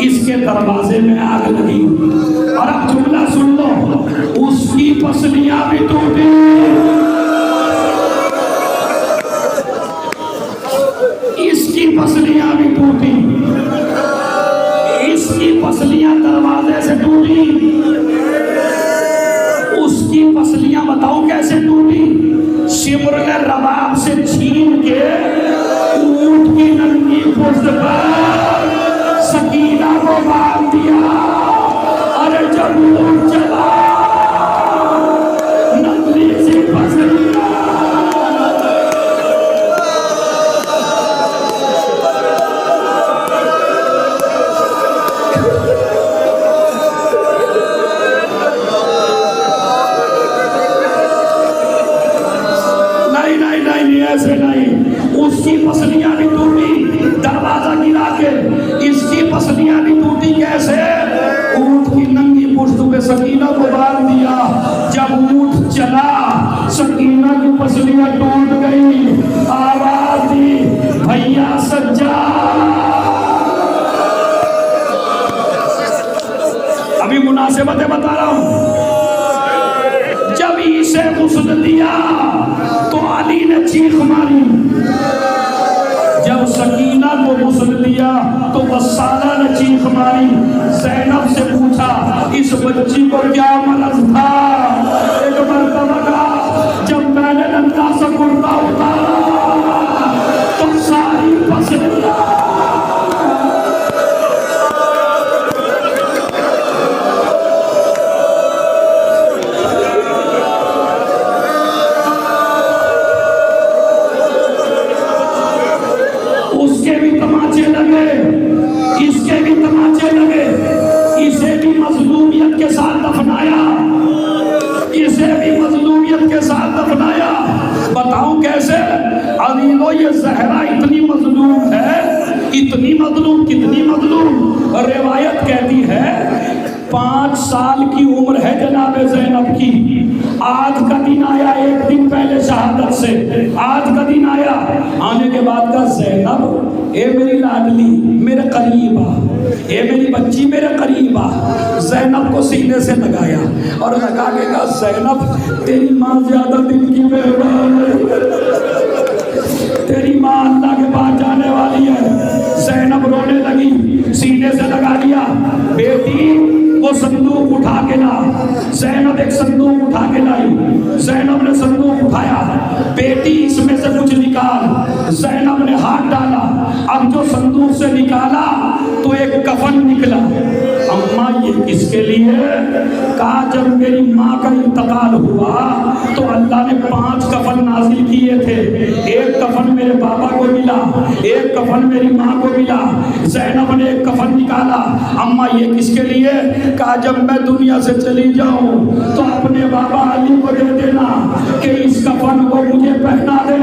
इसके दरवाजे में आग लगी। और अब जुमला सुन लो, उसकी पसलियां भी टूटी, इसकी पसलियां भी टूटी। इसकी पसलियां दरवाजे से टूटी, उसकी पसलियां बताओ कैसे टूटी। शिमर ने रबाब से छीन के ऊंट की नंगी पुष्ट पर सकीना को बांध दिया। अरे जब ऊंट चला नकली सी पसलियां ऐसे नहीं, उसकी पसलियां भी टूटी दरवाजा गिरा के, इसकी पसलियां भी टूटी कैसे? ऊंट की नंगी पुष्ट पे सकीना को बांध दिया। जब ऊंट चला सकीना की पसलियां टूट गई। आवाज दी, भैया सज्जा। अभी मुनासिबतें बता रहा हूं। जब इसे गुस्ल दिया तो अली ने चीख मारी। जब सकीना को गुस्ल दिया तो वसाला ने चीख मारी। ज़ैनब से पूछा इस बच्ची को क्या मरज था? एक मरतबा कहा जब मैंने नंगा सा कुर्ता उतारा तो सारी पसलियां बताऊं कैसे? अलीलो ये ज़हरा इतनी मजलूम है, इतनी मजलूम, कितनी मजलूम। रिवायत कहती है 5 साल की उम्र है जनाब ज़ैनब की। आज का दिन आया, एक दिन पहले शहादत से आज का दिन आया। आने के बाद का ज़ैनब ए मेरी लाडली मेरे करीब आ, ए मेरी बच्ची मेरे करीब आ। ज़ैनब को सीने से लगाया और लगा के कहा ज़ैनब तेरी माँ ज्यादा दिन की मेहमान है, तेरी माँ अल्लाह के पास जाने वाली है। ज़ैनब रोने लगी, सीने से लगा लिया। बेटी वो संदूक उठा के ला। ज़ैनब एक संदूक उठा के लाई। ज़ैनब ने संदूक उठाया, बेटी इसमें से कुछ निकाल। ज़ैनब ने हाथ डाला, अब जो संदूक से निकाला तो एक कफन निकला। अम्मा ये किसके लिए? कहा जब मेरी माँ का इंतकाल हुआ तो अल्लाह ने 5 कफन नाज़िल किए थे। एक कफन मेरे पापा को मिला, एक कफन मेरी माँ को मिला। ज़ैनब ने एक कफन निकाला। अम्मा ये किसके लिए? कहा जब मैं दुनिया से चली जाऊं तो अपने बाबा अली को दे देना कि इस कफन को मुझे पहना दे।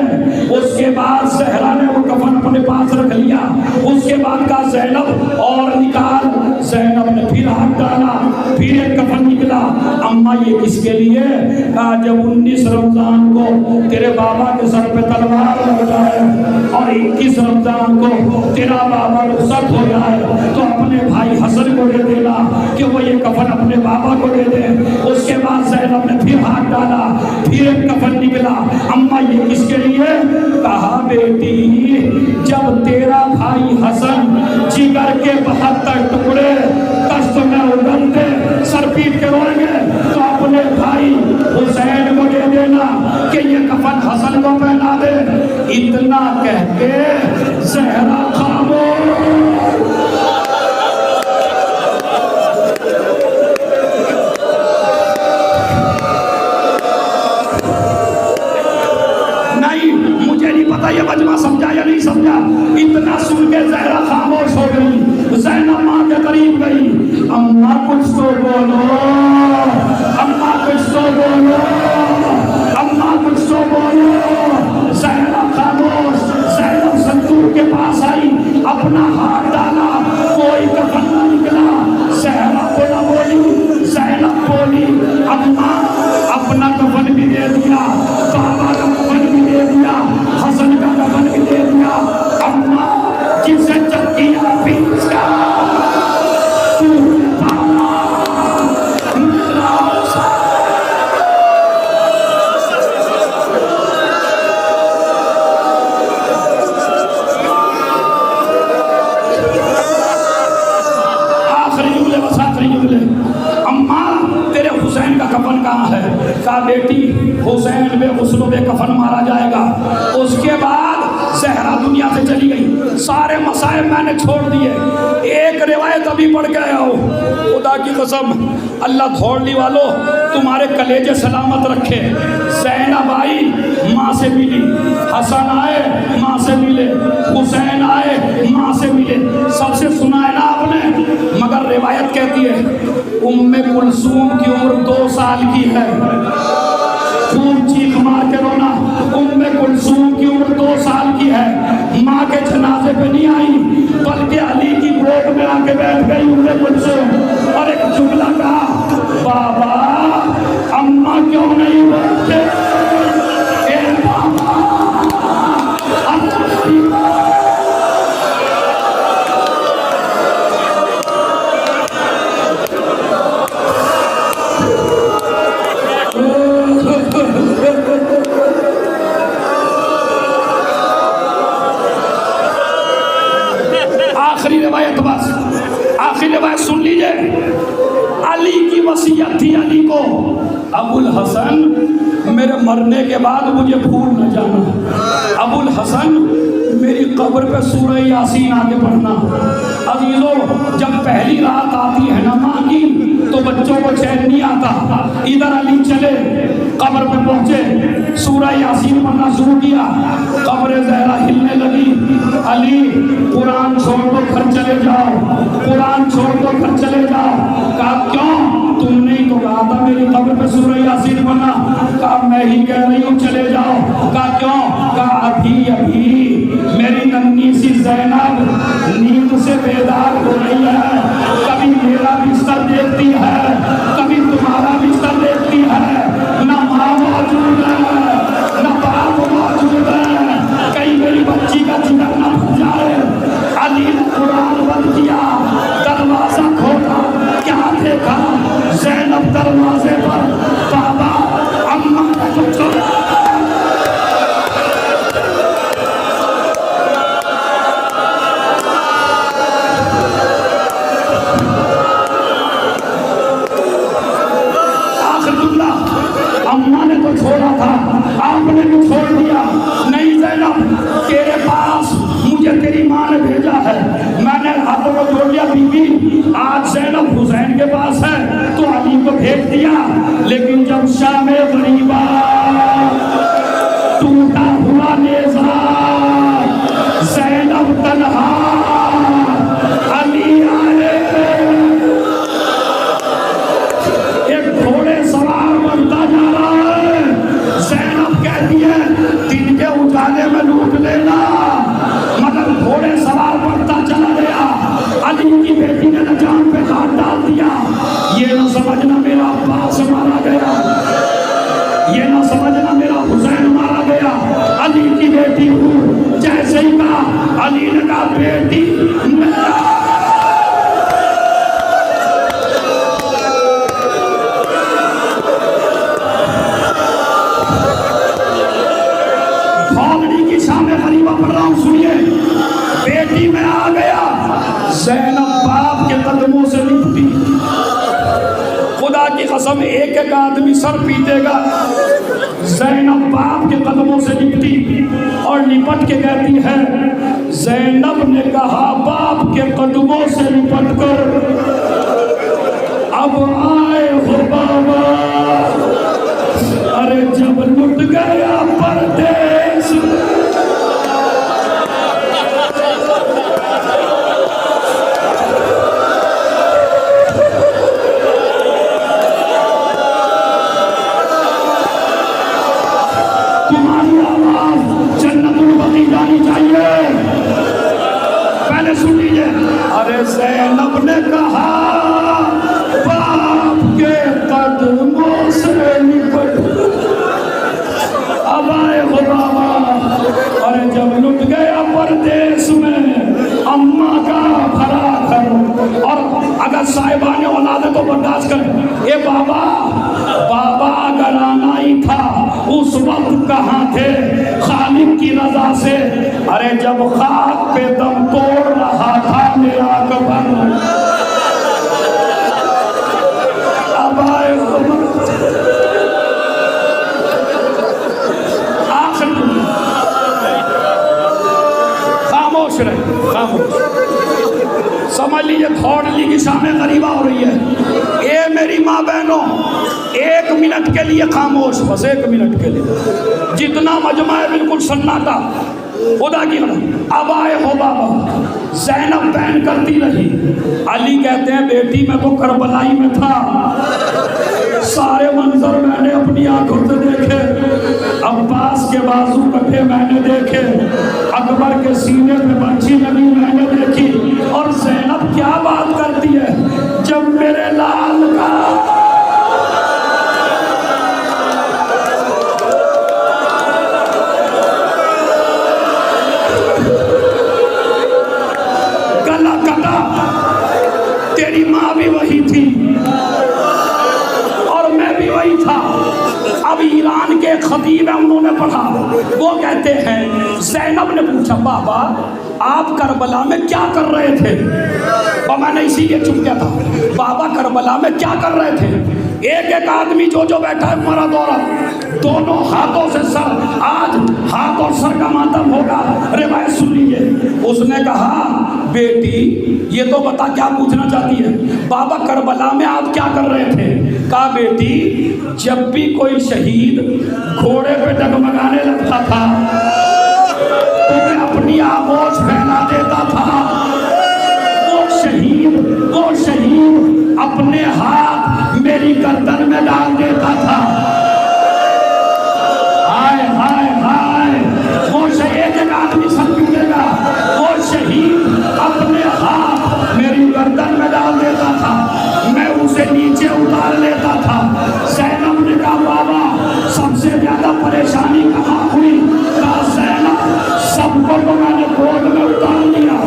उसके बाद ज़हरा ने वो कफन अपने पास रख लिया। उसके बाद कहा ज़ैनब और निकाल। ज़ैनब ने फिर हाथ डाला, फिर एक कफन निकला। अम्मा ये किसके लिए? कहा जब 19 रमजान को तेरे बाबा के सर पे तलवार लग जाए और 21 रमजान को तेरा बाबा रुखसत हो जाए तो अपने भाई हसन को दे देना कि वो ये कफन अपने बाबा को दे दे। उसके बाद ज़ैनब ने फिर हाथ डाला, फिर एक कफन निकला। अम्मा ये किसके लिए? कहा बेटी जब तेरा भाई हसन जिगर के 72 टुकड़े कष्ट में उगलते सर पीट के रोएंगे तो अपने भाई हुसैन को दे देना कि ये कफन हसन को पहना दे। इतना कह के ज़हरा खामोश। नहीं मुझे नहीं पता ये मजमा समझा या नहीं समझा। इतना सुन के ज़हरा खामोश हो गई। ज़ैनब माँ के करीब गई। अम्मा कुछ तो बोलो, अम्मा कुछ तो बोलो, अम्मा कुछ तो बोलो। ज़हरा खामोश। ज़ैनब संदूक के पास आई, अपना हाथ डाला, कोई कफन न निकला। ज़हरा को न बोली। ज़ैनब बोली अम्मा अपना कफन भी दे दिया, बाबा का कफन भी दे दिया, हसन का कफन भी दे दिया। अम्मा जिसे चक्किया पीछा कफन कहाँ है? कहा बेटी हुसैन बे गुस्ल बे कफन मारा जाएगा। उसके बाद ज़हरा दुनिया से चली गई। सारे मसाइब मैंने छोड़ दिए। एक रिवायत अभी पढ़ के आया हो। खुदा की कसम अल्लाह धौड़नी वालों तुम्हारे कलेजे सलामत रखे। ज़ैनब आई माँ से मिली, हसन आए माँ से मिले, हुसैन आए माँ से मिले। सबसे सुना है ना आपने, मगर रिवायत कहती है उम्मे कुलसूम की उम्र 2 साल की है। खूब चीख मार के रोना। उम्मे कुलसूम की उम्र 2 साल की है। माँ के जनाजे पे नहीं आई बल्कि अली की गोद में आके बैठ गई उम्मे कुलसूम और एक जुमला कहा, बाबा अम्मा क्यों नहीं बैठते? आखिरी रिवायत सुन लीजिए। अली की वसीयत थी अली को, अबुल हसन मेरे मरने के बाद मुझे भूल न जाना। अबुल हसन मेरी कब्र पे सूरह यासीन आके पढ़ना। अजीजों जब पहली रात आती है ना माँ की तो बच्चों को चैन नहीं आता। इधर अली चले कब्र पे पहुंचे, सूरह यासीन पढ़ना शुरू किया। कब्र ज़हरा हिलने लगी। अली कुरान छोड़ दो घर चले जाओ, कुरान छोड़ दो घर चले जाओ। कहा क्यों? तुमने ही तो कहा था मेरी कब्र पे सूरह यासीन पढ़ना। कहा मैं ही कह रही हूँ चले जाओ। कहा क्यों? कहा अभी अभी मेरी नन्ही सी ज़ैनब नींद से बेदार हो रही है। कभी मेरा बिस्तर देखती है, कभी तुम्हारा बिस्तर देखती है। न माँ मौजूद है न बाप मौजूद है, कहीं मेरी बच्ची का जिगर न फट जाए। अली ने कुरान बंद किया, दरवाजा खोला, क्या देखा? ज़ैनब दरवाजे पर बाबा अम्मा को अम्मा ने तो छोड़ा था, आपने भी छोड़ दिया। नहीं ज़ैनब तेरे पास मुझे तेरी माँ ने भेजा है। मैंने हाथों को जोड़ लिया, बीबी आज ज़ैनब हुसैन के पास है तो अली को भेज दिया। लेकिन जब शाम गरीबा टूटा हुआ नेज़ा ज़ैनब तन्हा, अली आए बेटी भौगड़ी की शाम गरीबा पढ़ रहा हूँ, सुनिए। बेटी में आ गया, ज़ैनब बाप के कदमों से लिपटी। खुदा की कसम एक एक आदमी सर पीटेगा। ज़ैनब बाप के कदमों से लिपटी और लिपट के कहती है, ज़ैनब ने कहा बाप के कदमों से लिपट कर अब आए हो बाबा। अरे जब लुट गया परदेश, तुम्हारी आवाज जन्नतुल बकी जानी चाहिए। पहले सुन लीजिए। अरे ज़ैनब ने कहा बाप के कदमों से लिपट अब आए हो बाबा। अरे जब लुट गया परदेश में अम्मा का भरा घर। और अगर साहिबान औलाद को बर्दाश्त कर, ए बाबा बाबा अगर आना ही था उस वक्त कहाँ थे खालिक की रजा से। अरे जब खाक पे दम तोड़ रहा था मेरा कबर, अब आए खामोश रहे, खामोश। समझ लीजिए थोड़ी की शामें गरीबा हो रही है। ए मेरी माँ बहनों, 1 मिनट के लिए खामोश, बस 1 मिनट के लिए। जितना मजमा है बिल्कुल सन्नाटा। खुदा की कसम अब आए हो बाबा। ज़ैनब बहन करती रही। अली कहते हैं बेटी मैं तो करबलाई में था, सारे मंजर मैंने अपनी आंखों से देखे। अब्बास के बाजू कटे मैंने देखे, अकबर के सीने पे बंशी लगी मैंने देखी। और ज़ैनब क्या बात करती है, जब मेरे लाल का गला कटा, तेरी माँ भी वही थी और मैं भी वही था। अब ईरान के खतीब है, उन्होंने पढ़ा, वो कहते हैं ज़ैनब ने पूछा बाबा आप करबला में क्या कर रहे थे। और मैंने इसीलिए चुप किया था, बाबा करबला में क्या कर रहे थे। एक एक आदमी जो जो बैठा है मर्द औरत दोनों हाथों से सर, आज हाथ और सर का मातम होगा। रिवायत सुन लीजिए। उसने कहा बेटी ये तो बता क्या पूछना चाहती है। बाबा करबला में आप क्या कर रहे थे। कहा बेटी जब भी कोई शहीद घोड़े पे डगमगाने लगता था तो मैं अपनी आगोश फैला देता था। वो शहीद अपने हाथ मेरी गर्दन में डाल देता था। हाय हाय हाय, वो शहीद एक आदमी सब पीटेगा। वो शहीद अपने हाथ मेरी गर्दन में डाल देता था, मैं उसे नीचे उतार लेता था। ज़ैनब ने कहा बाबा सबसे ज्यादा परेशानी कहाँ हुई। कहा ज़ैनब सबको तो मैंने गोद में उतार लिया,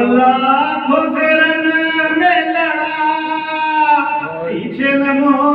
लाखों में लड़ा पीछे न